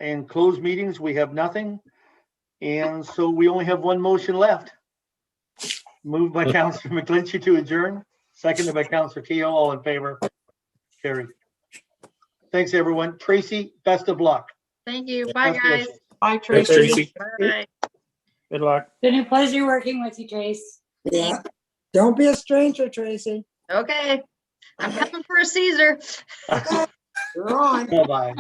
And closed meetings, we have nothing. And so we only have one motion left. Moved by Councillor McClinchy to adjourn, seconded by Councillor Keogh, all in favor. Carried. Thanks, everyone. Tracy, best of luck. Thank you. Bye, guys. Bye, Tracy. Bye. Good luck. Been a pleasure working with you, Trace. Yeah. Don't be a stranger, Tracy. Okay. I'm coming for a Caesar. You're on. Bye-bye.